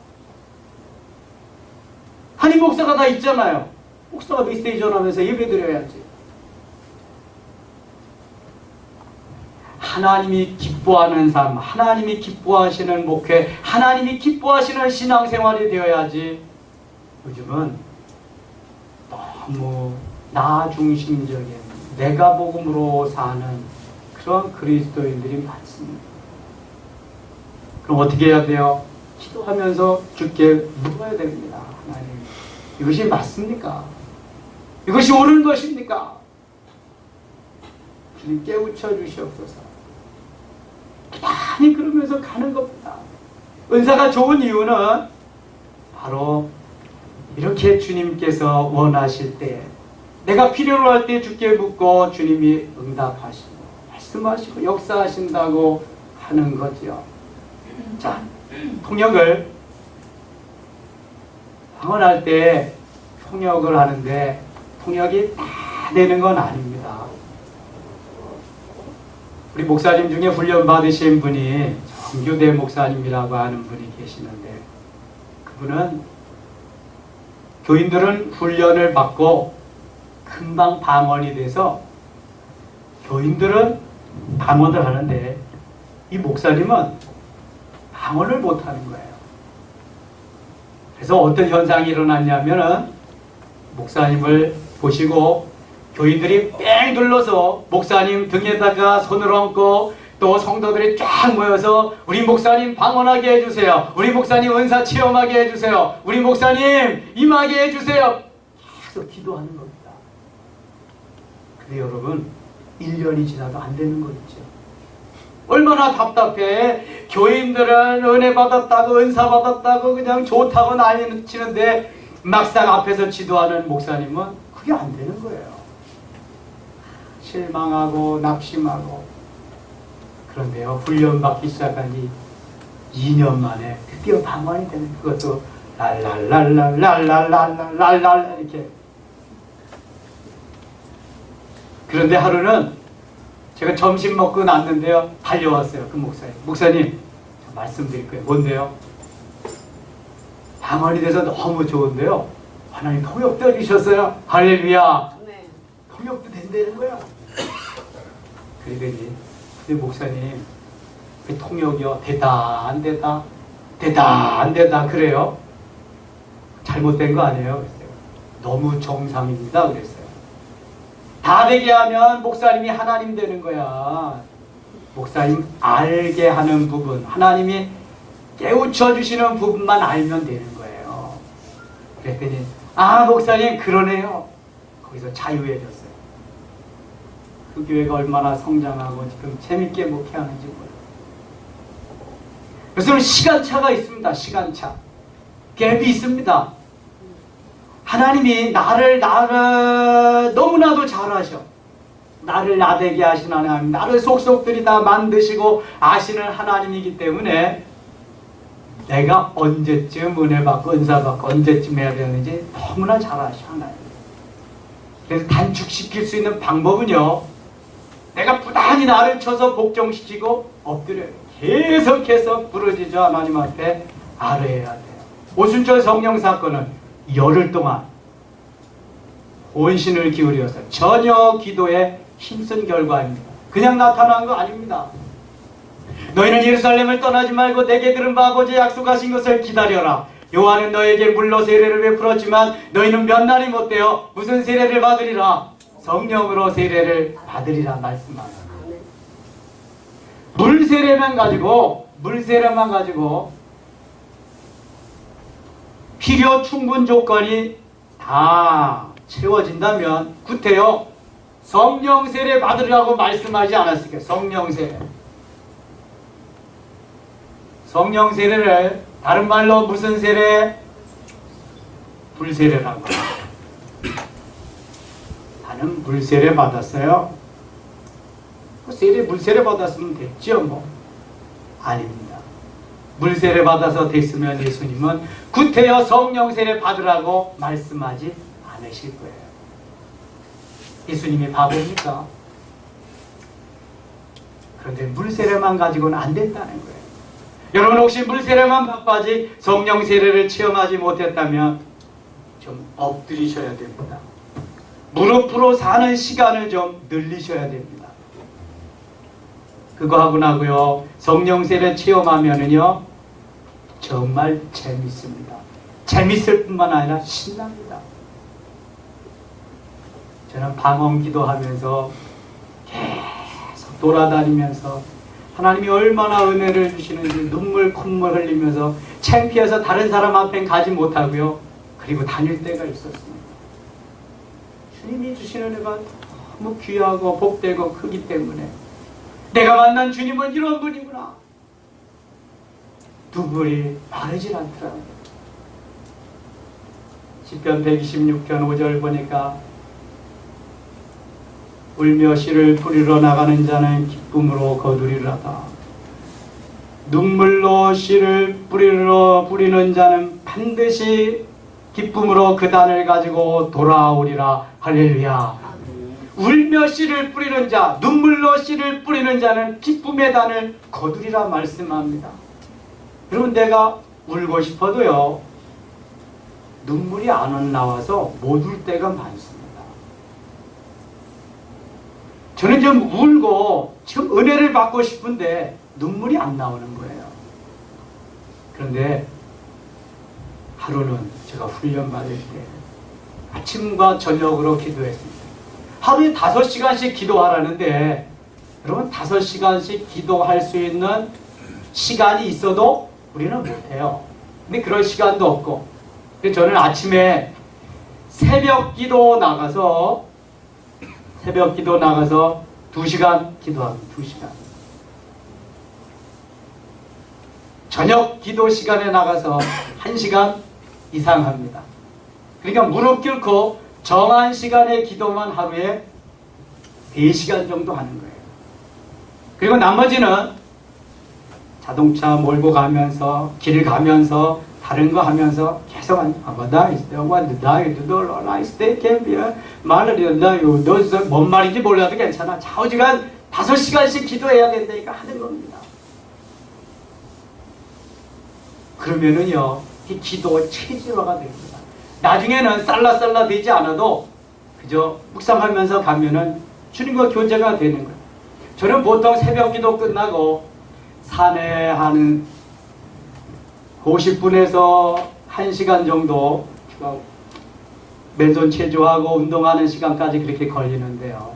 한인 목사가 다 있잖아요. 목사가 메시지 전하면서 예배 드려야지. 하나님이 기뻐하는 삶, 하나님이 기뻐하시는 목회, 하나님이 기뻐하시는 신앙생활이 되어야지. 요즘은 너무 나 중심적인 내가 복음으로 사는 그런 그리스도인들이 많습니다. 그럼 어떻게 해야 돼요? 기도하면서 주께 물어야 됩니다. 하나님, 이것이 맞습니까? 이것이 옳은 것입니까? 주님 깨우쳐 주시옵소서. 많이 그러면서 가는 겁니다. 은사가 좋은 이유는 바로 이렇게 주님께서 원하실 때, 내가 필요로 할 때 주께 묻고 주님이 응답하시고 말씀하시고 역사하신다고 하는 거죠. 자, 통역을 방언할 때 통역을 하는데 통역이 다 되는 건 아닙니다. 우리 목사님 중에 훈련 받으신 분이 정규대 목사님이라고 하는 분이 계시는데 그분은 교인들은 훈련을 받고 금방 방언이 돼서 교인들은 방언을 하는데 이 목사님은 방언을 못하는 거예요. 그래서 어떤 현상이 일어났냐면은 목사님을 보시고 교인들이 뺑 둘러서 목사님 등에다가 손을 얹고 또 성도들이 쫙 모여서 우리 목사님 방언하게 해주세요. 우리 목사님 은사 체험하게 해주세요. 우리 목사님 임하게 해주세요. 계속 기도하는 겁니다. 근데 여러분 1년이 지나도 안 되는 거 있죠. 얼마나 답답해. 교인들은 은혜 받았다고 은사 받았다고 그냥 좋다고 난리 치는데 막상 앞에서 지도하는 목사님은 그게 안 되는 거예요. 실망하고 낙심하고. 그런데요, 훈련받기 시작한 지 2년 만에 드디어 방언이 되는, 그것도 랄랄랄랄랄랄랄랄랄 이렇게. 그런데 하루는 제가 점심 먹고 났는데요, 달려왔어요. 그 목사님. 목사님, 말씀드릴 거예요. 뭔데요? 방언이 돼서 너무 좋은데요, 하나님 통역도 해주셨어요. 할렐루야. 네. 통역도 된다는 거야. 그러더니 근데 목사님, 그 통역이요, 되다 안 되다 되다 안 되다 그래요? 잘못된 거 아니에요? 그랬어요. 너무 정상입니다. 그랬어요. 다 되게 하면 목사님이 하나님 되는 거야. 목사님 알게 하는 부분, 하나님이 깨우쳐 주시는 부분만 알면 되는 거예요. 그랬더니 아 목사님 그러네요. 거기서 자유해졌어요. 그 교회가 얼마나 성장하고 지금 재밌게 목회하는지 몰라요. 그래서 시간차가 있습니다. 시간차. 갭이 있습니다. 하나님이 나를 너무나도 잘하셔. 나를 나되게 하신 하나님, 나를 속속들이 다 만드시고 아시는 하나님이기 때문에 내가 언제쯤 은혜 받고 은사 받고 언제쯤 해야 되는지 너무나 잘 아셔 하나님. 그래서 단축시킬 수 있는 방법은요, 내가 부단히 나를 쳐서 복종시키고 엎드려요. 계속해서 부르짖어 하나님 앞에 아뢰야 돼요. 오순절 성령 사건은 열흘 동안 온신을 기울여서 전혀 기도에 힘쓴 결과입니다. 그냥 나타난 거 아닙니다. 너희는 예루살렘을 떠나지 말고 내게 들은 바 아버지 약속하신 것을 기다려라. 요한은 너에게 물로 세례를 베풀었지만 너희는 몇 날이 못되어 무슨 세례를 받으리라? 성령으로 세례를 받으리라 말씀하셨습니다. 물세례만 가지고 필요 충분 조건이 다 채워진다면 구태여 성령 세례 받으라고 말씀하지 않았을까요? 성령 세례. 성령 세례를 다른 말로 무슨 세례? 불세례라고 합니다. 나는 물세례 받았어요. 물세례 받았으면 됐죠, 뭐. 아닙니다. 물세례 받아서 됐으면 예수님은 구태여 성령 세례 받으라고 말씀하지 않으실 거예요. 예수님이 바보입니까? 그런데 물세례만 가지고는 안 됐다는 거예요. 여러분 혹시 물세례만 바빠지 성령 세례를 체험하지 못했다면 좀 엎드리셔야 됩니다. 무릎으로 사는 시간을 좀 늘리셔야 됩니다. 그거 하고 나고요, 성령 세례 체험하면은요 정말 재밌습니다. 재밌을 뿐만 아니라 신납니다. 저는 방언 기도하면서 계속 돌아다니면서 하나님이 얼마나 은혜를 주시는지 눈물 콧물 흘리면서 창피해서 다른 사람 앞엔 가지 못하고요, 그리고 다닐 때가 있었습니다. 주님이 주시는 은혜가 너무 귀하고 복되고 크기 때문에 내가 만난 주님은 이런 분이구나. 눈물이 마르질 않더라고요. 시편 126편 5절 보니까 울며 씨를 뿌리러 나가는 자는 기쁨으로 거두리라다. 눈물로 씨를 뿌리는 자는 반드시 기쁨으로 그 단을 가지고 돌아오리라. 할렐루야. 울며 씨를 뿌리는 자, 눈물로 씨를 뿌리는 자는 기쁨의 단을 거두리라 말씀합니다. 여러분, 내가 울고 싶어도요, 눈물이 안 나와서 못 울 때가 많습니다. 저는 좀 울고 지금 은혜를 받고 싶은데 눈물이 안 나오는 거예요. 그런데 하루는 제가 훈련 받을 때 아침과 저녁으로 기도했습니다. 하루에 5시간씩 기도하라는데, 여러분, 5시간씩 기도할 수 있는 시간이 있어도 우리는 못해요. 근데 그럴 시간도 없고, 그래서 저는 아침에 새벽 기도 나가서 2시간 기도합니다. 2시간. 저녁 기도 시간에 나가서 1시간 이상 합니다. 그러니까 무릎 꿇고 정한 시간의 기도만 하루에 4시간 정도 하는 거예요. 그리고 나머지는 자동차 몰고 가면서, 길 가면서, 다른 거 하면서 계속 뭔 말인지 몰라도 괜찮아. 좌우지간 5시간씩 기도해야 된다니까 하는 겁니다. 그러면은요, 이 기도 체질화가 됩니다. 나중에는 살라살라 되지 않아도 그저 묵상하면서 가면은 주님과 교제가 되는 거예요. 저는 보통 새벽 기도 끝나고 산에 한 50분에서 1시간 정도 맨손 체조하고 운동하는 시간까지 그렇게 걸리는데요.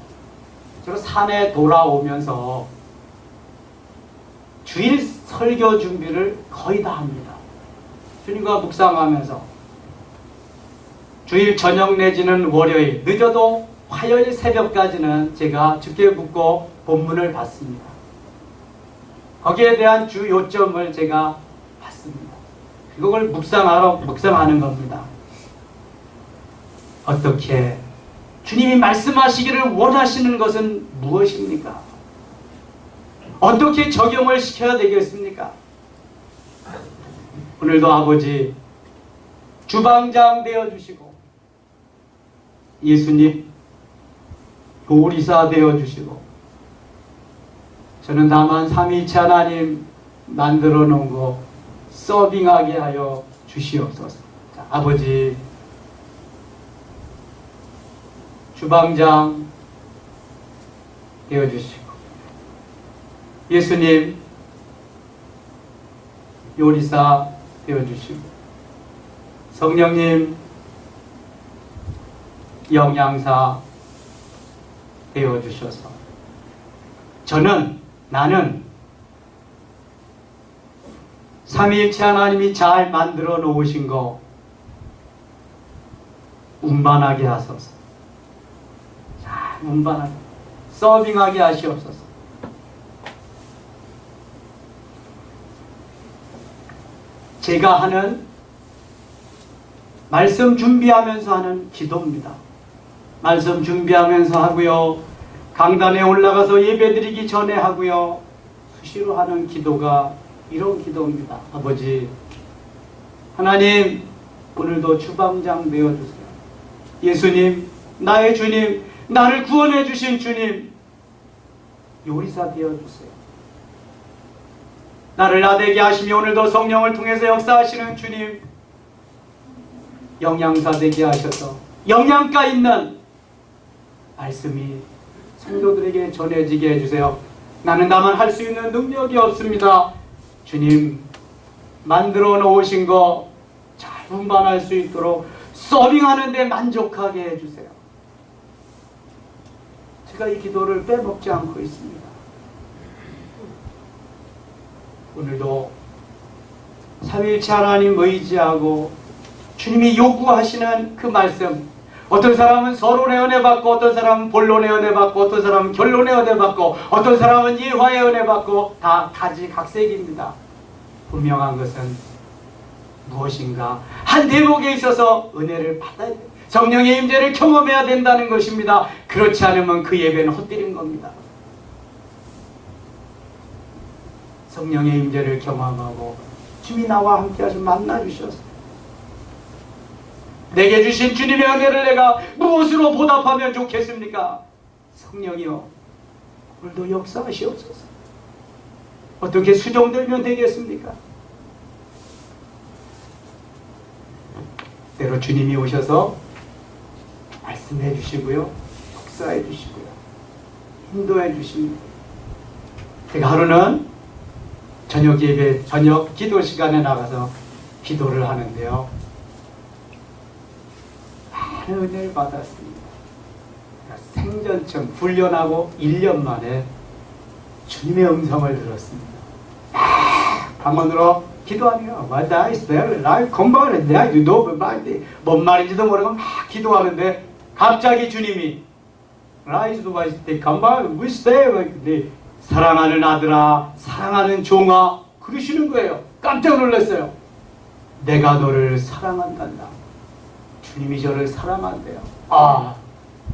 저는 산에 돌아오면서 주일 설교 준비를 거의 다 합니다. 주님과 묵상하면서 주일 저녁 내지는 월요일, 늦어도 화요일 새벽까지는 제가 주께 묻고 본문을 받습니다. 거기에 대한 주 요점을 제가 받습니다. 그걸 묵상하는 겁니다. 어떻게 주님이 말씀하시기를 원하시는 것은 무엇입니까? 어떻게 적용을 시켜야 되겠습니까? 오늘도 아버지 주방장 되어주시고, 예수님 요리사 되어주시고, 저는 다만 삼위일체 하나님 만들어 놓은 거 서빙하게 하여 주시옵소서. 자, 아버지 주방장 되어주시고, 예수님 요리사 되어주시고, 성령님 영양사 되어주셔서 나는 삼위일체 하나님이 잘 만들어 놓으신 거 운반하게 하소서. 잘 운반하게, 서빙하게 하시옵소서. 제가 하는 말씀 준비하면서 하는 기도입니다. 말씀 준비하면서 하고요, 강단에 올라가서 예배드리기 전에 하고요, 수시로 하는 기도가 이런 기도입니다. 아버지 하나님, 오늘도 주방장 되어주세요. 예수님, 나의 주님, 나를 구원해 주신 주님, 요리사 되어주세요. 나를 나되게 하시며 오늘도 성령을 통해서 역사하시는 주님, 영양사 되게 하셔서 영양가 있는 말씀이 성도들에게 전해지게 해주세요. 나는 다만 할 수 있는 능력이 없습니다. 주님, 만들어 놓으신 거 잘 운반할 수 있도록 서빙하는 데 만족하게 해주세요. 제가 이 기도를 빼먹지 않고 있습니다. 오늘도 삼위일체 하나님 의지하고 주님이 요구하시는 그 말씀, 어떤 사람은 서론의 은혜 받고, 어떤 사람은 본론의 은혜 받고, 어떤 사람은 결론의 은혜 받고, 어떤 사람은 예화의 은혜 받고, 다 가지각색입니다. 분명한 것은 무엇인가? 한 대목에 있어서 은혜를 받아야 돼요. 성령의 임재를 경험해야 된다는 것입니다. 그렇지 않으면 그 예배는 헛되는 겁니다. 성령의 임재를 경험하고 주님이 나와 함께 하셔 만나주셨어요. 내게 주신 주님의 은혜를 내가 무엇으로 보답하면 좋겠습니까? 성령이여, 오늘도 역사하시옵소서. 어떻게 수종들면 되겠습니까? 때로 주님이 오셔서 말씀해 주시고요, 역사해 주시고요, 인도해 주십니다. 제가 하루는 저녁 예배, 저녁 기도 시간에 나가서 기도를 하는데요, 많은 은혜를 받았습니다. 생전처럼 훈련하고 1년 만에 주님의 음성을 들었습니다. 방언으로 기도하며 뭔 말인지도 모르고 막 기도하는데 갑자기 주님이 사랑하는 아들아, 사랑하는 종아 그러시는 거예요. 깜짝 놀랐어요. 내가 너를 사랑한단다. 주님이 저를 사랑한대요.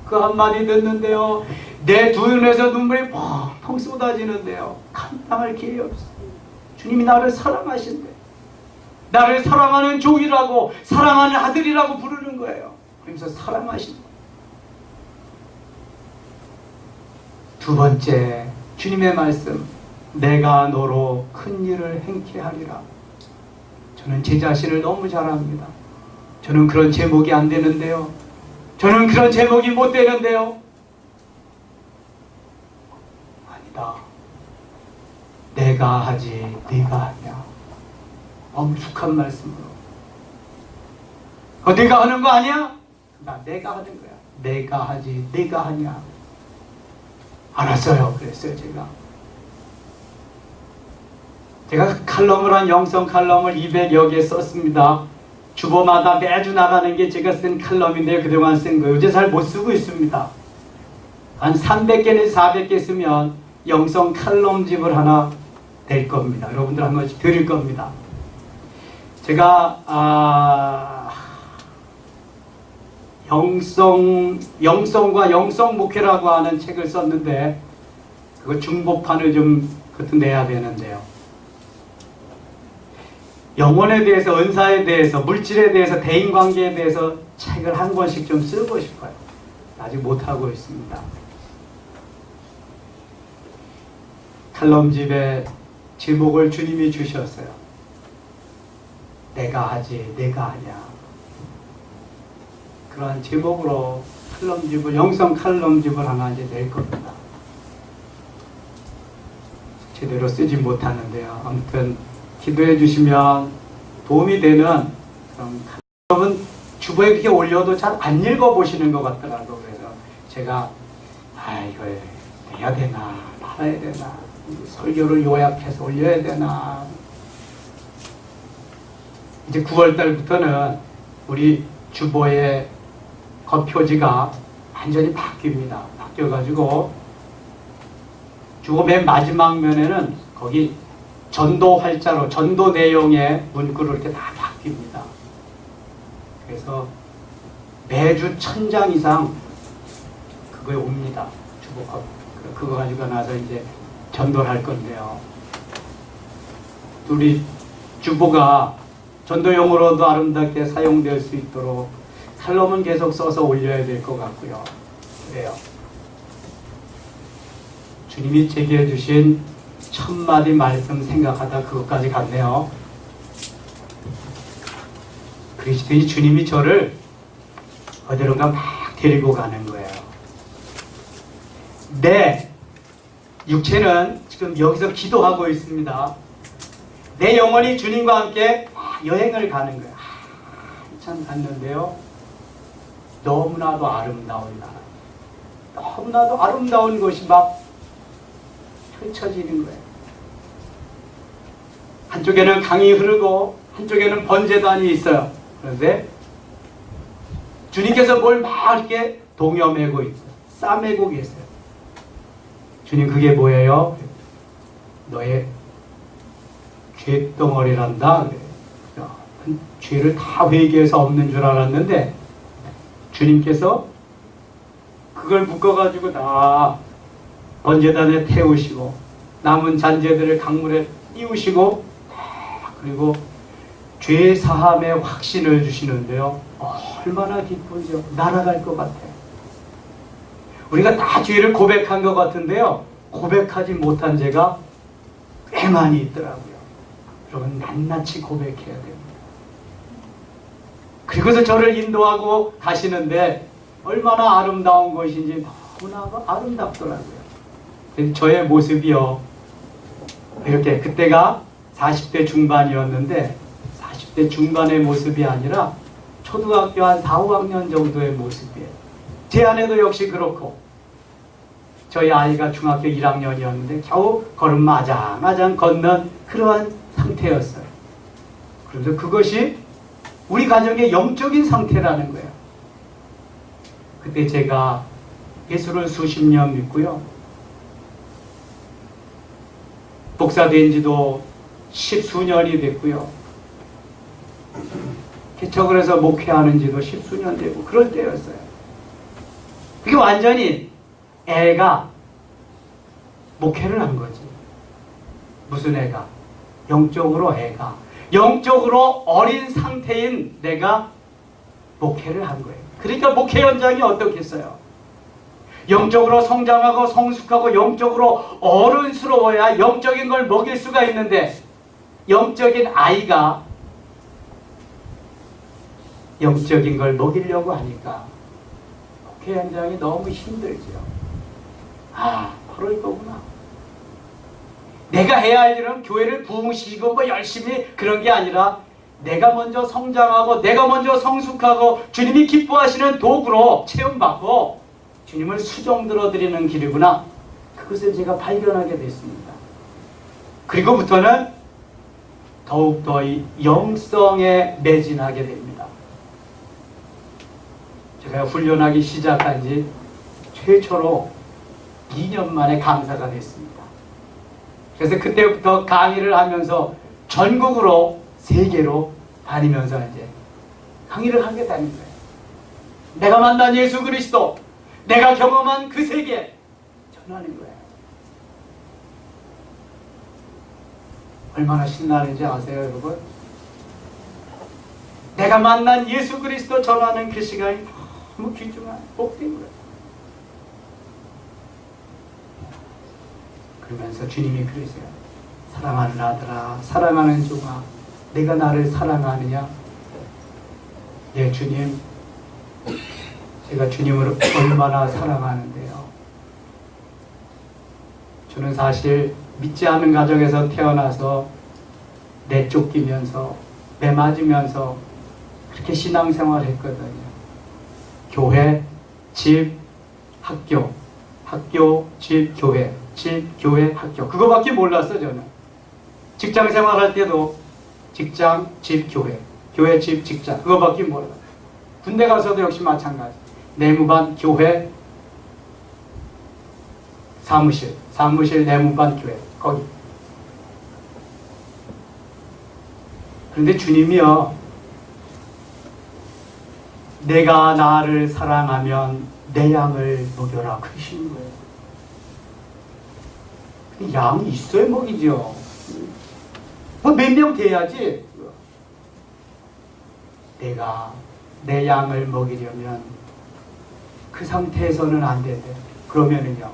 그 한마디 듣는데요, 내 두 눈에서 눈물이 펑펑 쏟아지는데요, 감당할 길이 없어요. 주님이 나를 사랑하신대. 나를 사랑하는 종이라고, 사랑하는 아들이라고 부르는 거예요. 그러면서 사랑하신다. 두 번째, 주님의 말씀, 내가 너로 큰 일을 행케 하리라. 저는 제 자신을 너무 잘 압니다. 저는 그런 제목이 안 되는데요, 저는 그런 제목이 못 되는데요, 아니다, 내가 하지 네가 하냐. 엄숙한 말씀으로, 네가 하는 거 아니야? 내가 하는 거야. 내가 하지 네가 하냐. 알았어요. 그랬어요. 제가 칼럼을 한 영성 칼럼을 200여 개 썼습니다. 주보마다 매주 나가는 게 제가 쓴 칼럼인데요, 그동안 쓴 거예요. 요새 잘 못 쓰고 있습니다. 한 300개 내지 400개 쓰면 영성 칼럼집을 하나 될 겁니다. 여러분들 한 번씩 드릴 겁니다. 제가 영성과 영성목회라고 하는 책을 썼는데, 그거 중복판을 좀 그것도 내야 되는데요, 영혼에 대해서, 은사에 대해서, 물질에 대해서, 대인관계에 대해서 책을 한 권씩 좀 쓰고 싶어요. 아직 못하고 있습니다. 칼럼집의 제목을 주님이 주셨어요. 내가 하지 내가 하냐. 그러한 제목으로 칼럼집을, 영성 칼럼집을 하나 이제 낼 겁니다. 제대로 쓰지 못하는데요, 아무튼 기도해 주시면 도움이 되는 그런, 여러분 주보에 그렇게 올려도 잘 안 읽어보시는 것 같더라고요. 그래서 제가 이거 해야 되나 말아야 되나, 설교를 요약해서 올려야 되나. 이제 9월달부터는 우리 주보의 겉표지가 완전히 바뀝니다. 바뀌어가지고 주보 맨 마지막 면에는 거기 전도 활자로, 전도 내용의 문구로 이렇게 다 바뀝니다. 그래서 매주 1000장 이상 그거에 옵니다. 주보 그거 가지고 나서 이제 전도를 할 건데요, 우리 주보가 전도용으로도 아름답게 사용될 수 있도록 칼럼은 계속 써서 올려야 될 것 같고요. 그래요. 주님이 제게 주신 1000마디 말씀 생각하다 그것까지 갔네요. 그리스도의 주님이 저를 어디론가 막 데리고 가는 거예요. 내 육체는 지금 여기서 기도하고 있습니다. 내 영혼이 주님과 함께 여행을 가는 거예요. 한참 갔는데요, 너무나도 아름다운 나라, 너무나도 아름다운 것이 막 펼쳐지는 거예요. 한쪽에는 강이 흐르고 한쪽에는 번제단이 있어요. 그런데 주님께서 뭘 막 이렇게 동여매고 있어요. 싸매고 계세요. 주님, 그게 뭐예요? 너의 죄덩어리란다. 죄를 다 회개해서 없는 줄 알았는데 주님께서 그걸 묶어가지고 다 번제단에 태우시고 남은 잔재들을 강물에 띄우시고 그리고 죄 사함의 확신을 주시는데요. 얼마나 기쁘죠. 날아갈 것 같아요. 우리가 다 죄를 고백한 것 같은데요. 고백하지 못한 죄가 꽤 많이 있더라고요. 여러분 낱낱이 고백해야 됩니다. 그리고서 저를 인도하고 가시는데 얼마나 아름다운 것인지 너무나 아름답더라고요. 저의 모습이요. 이렇게 그때가 40대 중반이었는데 40대 중반의 모습이 아니라 초등학교 한 4, 5학년 정도의 모습이에요. 제 아내도 역시 그렇고 저희 아이가 중학교 1학년이었는데 겨우 걸음 아장아장 걷는 그러한 상태였어요. 그래서 그것이 우리 가정의 영적인 상태라는 거예요. 그때 제가 예수를 수십 년 믿고요. 목사된 지도 10수년이 됐고요. 개척을 해서 목회하는 지도 10수년 되고 그럴 때였어요. 그게 완전히 애가 목회를 한 거지. 무슨 애가? 영적으로 애가. 영적으로 어린 상태인 내가 목회를 한 거예요. 그러니까 목회 현장이 어떻겠어요? 영적으로 성장하고 성숙하고 영적으로 어른스러워야 영적인 걸 먹일 수가 있는데 영적인 아이가 영적인 걸 먹이려고 하니까 목회 현장이 너무 힘들죠. 바로 이거구나. 내가 해야 할 일은 교회를 부흥시키고 뭐 열심히 그런 게 아니라 내가 먼저 성장하고 내가 먼저 성숙하고 주님이 기뻐하시는 도구로 체험받고 주님을 수종들어 드리는 길이구나. 그것을 제가 발견하게 됐습니다. 그리고부터는 더욱더 이 영성에 매진하게 됩니다. 제가 훈련하기 시작한 지 최초로 2년 만에 강사가 됐습니다. 그래서 그때부터 강의를 하면서 전국으로 세계로 다니면서 이제 강의를 하게 되는 거예요. 내가 만난 예수 그리스도, 내가 경험한 그 세계 전하는 거예요. 얼마나 신나는지 아세요, 여러분? 내가 만난 예수 그리스도 전하는 그 시간이 너무 귀중한 복된 거예요. 그러면서 주님이 그러세요. 사랑하는 아들아, 사랑하는 종아, 내가 나를 사랑하느냐? 네, 주님. 제가 주님을 얼마나 사랑하는데요. 저는 사실 믿지 않는 가정에서 태어나서 내쫓기면서 매맞으면서 그렇게 신앙생활을 했거든요. 교회, 집, 학교, 학교, 집, 교회, 집, 교회, 학교. 그거밖에 몰랐어 저는. 직장 생활할 때도 직장, 집, 교회, 교회, 집, 직장. 그거밖에 몰라. 군대 가서도 역시 마찬가지. 내무반, 교회, 사무실, 사무실, 내무반, 교회. 거기. 그런데 주님이요, 내가 나를 사랑하면 내 양을 먹여라 그러시는 거예요. 근데 양이 있어야 먹이죠. 뭐 몇 명 돼야지. 내가 내 양을 먹이려면 그 상태에서는 안 된대. 그러면은요,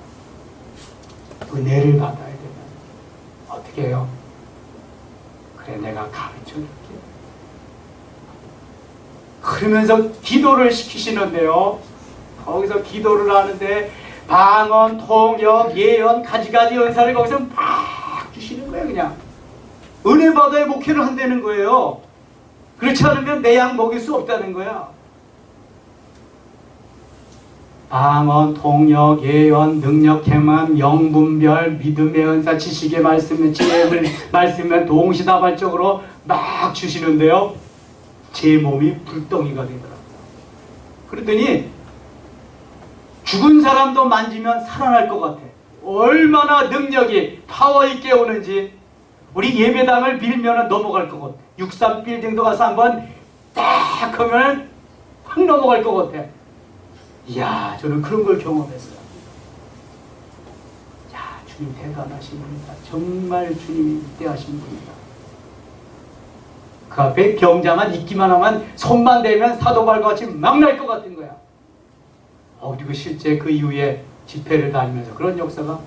은혜를 받아야 되면 어떻게 해요? 그래, 내가 가르쳐 줄게. 그러면서 기도를 시키시는데요. 거기서 기도를 하는데 방언, 통역, 예언, 가지가지 은사를 거기서 막 주시는 거예요. 그냥 은혜 받아야 목회를 한다는 거예요. 그렇지 않으면 내 양 먹일 수 없다는 거야. 방언, 통역, 예언, 능력, 행함, 영분별, 믿음의 은사, 지식의 말씀, 지혜의 말씀을 동시다발적으로 막 주시는데요. 제 몸이 불덩이가 되더라고요. 그랬더니 죽은 사람도 만지면 살아날 것 같아. 얼마나 능력이 파워 있게 오는지. 우리 예배당을 밀면 넘어갈 것 같아. 63 빌딩도 가서 한번 딱 하면 확 넘어갈 것 같아. 이야, 저는 그런 걸 경험했어요. 야, 주님 대단하신 분이다. 정말 주님이 위대하신 분이다. 그 앞에 병자만 있기만 하면 손만 대면 사도발과 같이 막 날 것 같은 거야. 그리고 실제 그 이후에 집회를 다니면서 그런 역사가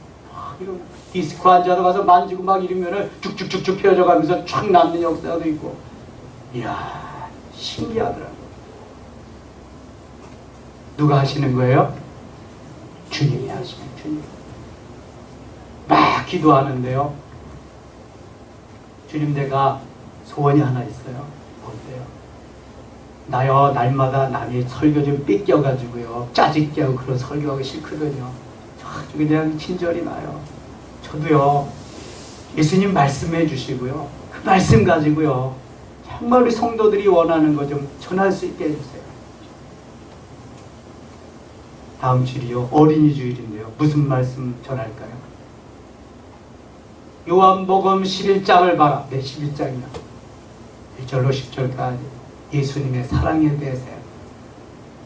이런 디스크 환자도 가서 만지고 막 이러면은 쭉쭉쭉쭉 펴져 가면서 촥 낫는 역사도 있고. 이야, 신기하더라고. 누가 하시는 거예요? 주님이 하시는, 주님. 막 기도하는데요. 주님, 내가 소원이 하나 있어요. 뭔데요? 나요, 날마다 남이 설교 좀 삐껴가지고요, 짜증게 하고 그런 설교하기 싫거든요. 아주 그냥 친절히 나요. 저도요, 예수님 말씀해 주시고요, 그 말씀 가지고요, 정말 우리 성도들이 원하는 거 좀 전할 수 있게 해주세요. 다음 주일이요, 어린이 주일인데요. 무슨 말씀 전할까요? 요한복음 11장을 봐라. 네, 11장이야. 1절로 10절까지 예수님의 사랑에 대해서.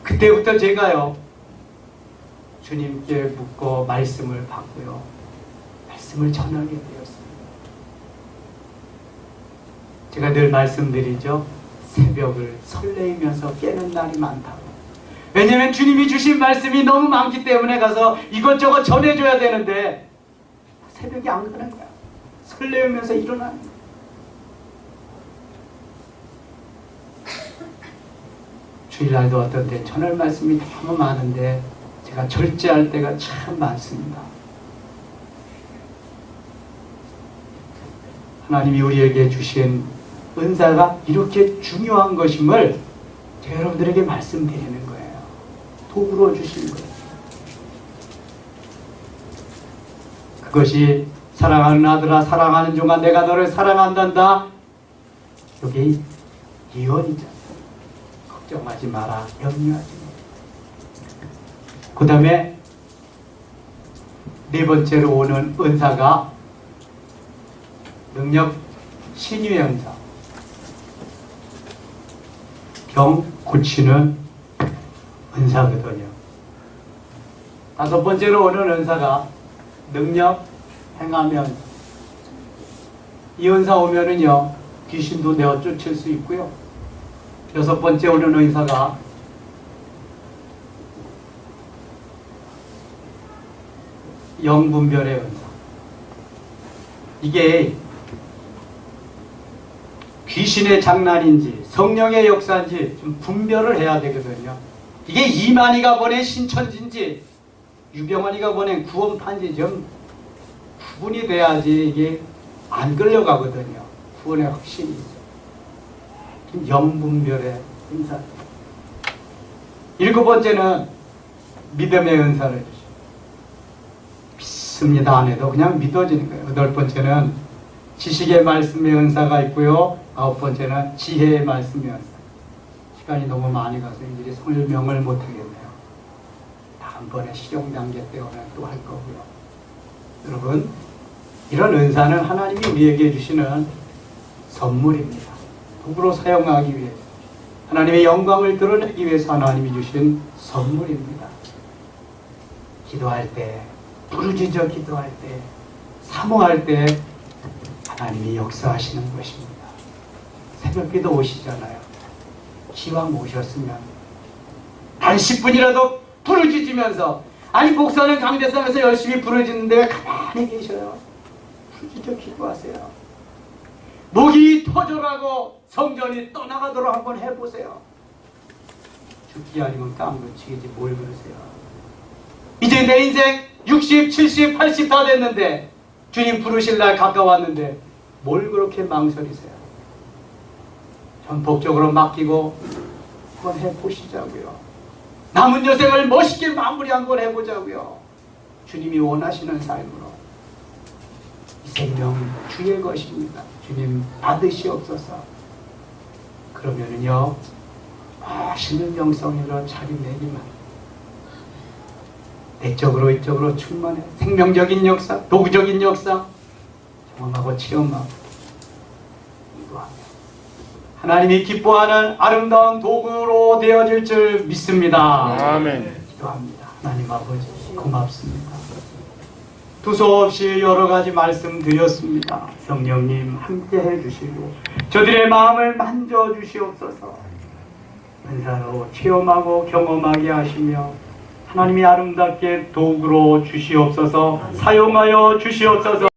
그때부터 제가요, 주님께 묻고 말씀을 받고요, 말씀을 전하게 되었습니다. 제가 늘 말씀드리죠. 새벽을 설레이면서 깨는 날이 많다고. 왜냐면 주님이 주신 말씀이 너무 많기 때문에 가서 이것저것 전해줘야 되는데 새벽이 안 가는 거야. 설레면서 일어나는 거야. 주일날도 어떤 때 전할 말씀이 너무 많은데 제가 절제할 때가 참 많습니다. 하나님이 우리에게 주신 은사가 이렇게 중요한 것임을 제가 여러분들에게 말씀드리는 거예요. 도구로 주신 거예요. 그것이 사랑하는 아들아, 사랑하는 종아, 내가 너를 사랑한단다. 여기 예언이잖아. 걱정하지 마라, 염려하지 마. 그 다음에 네 번째로 오는 은사가 능력 신유의 은사, 병 고치는 은사거든요. 다섯 번째로 오는 은사가 능력 행하며 은사. 이 은사 오면은요, 귀신도 내어 쫓을 수 있고요. 여섯 번째 오는 은사가 영분별의 은사. 이게 귀신의 장난인지 성령의 역사인지 좀 분별을 해야 되거든요. 이게 이만희가 보낸 신천지인지 유병환이가 보낸 구원판지 좀 구분이 돼야지 이게 안 끌려가거든요. 구원의 확신이 있어요. 영분별의 은사. 일곱 번째는 믿음의 은사를 주시죠. 믿습니다 안 해도 그냥 믿어지는 거예요. 여덟 번째는 지식의 말씀의 은사가 있고요. 아홉 번째는 지혜의 말씀의 은사. 시간이 너무 많이 가서 일일이 설명을 못하겠네요. 다음번에 실용 단계 때문에 또 할 거고요. 여러분, 이런 은사는 하나님이 우리에게 주시는 선물입니다. 도구로 사용하기 위해서, 하나님의 영광을 드러내기 위해서 하나님이 주신 선물입니다. 기도할 때, 부르짖어 기도할 때, 사모할 때 하나님이 역사하시는 것입니다. 새벽기도 오시잖아요. 기왕 오셨으면 한 10분이라도 부르짖으면서, 아니 목사는 강대상에서 열심히 부르짖는데 왜 가만히 계셔요? 부르짖어 기도하세요. 목이 터져라고 성전이 떠나가도록 한번 해보세요. 죽기 아니면 깜붙이겠지 뭘 그러세요. 이제 내 인생 60, 70, 80 다 됐는데 주님 부르실 날 가까웠는데 뭘 그렇게 망설이세요. 전폭적으로 맡기고 한번 해보시자고요. 남은 여생을 멋있게 마무리 한번 해보자고요. 주님이 원하시는 삶으로. 이 생명 주의 것입니다. 주님 받으시옵소서. 그러면은요, 맛있는 영성으로 차림내기만, 내적으로 이쪽으로 충만해. 생명적인 역사, 도구적인 역사 경험하고 체험하고 인도하며 하나님이 기뻐하는 아름다운 도구로 되어질 줄 믿습니다. 아멘. 기도합니다. 하나님 아버지 고맙습니다. 두서없이 여러 가지 말씀드렸습니다. 성령님 함께 해주시고 저들의 마음을 만져주시옵소서. 은사로 체험하고 경험하게 하시며 하나님이 아름답게 도구로 주시옵소서. 사용하여 주시옵소서.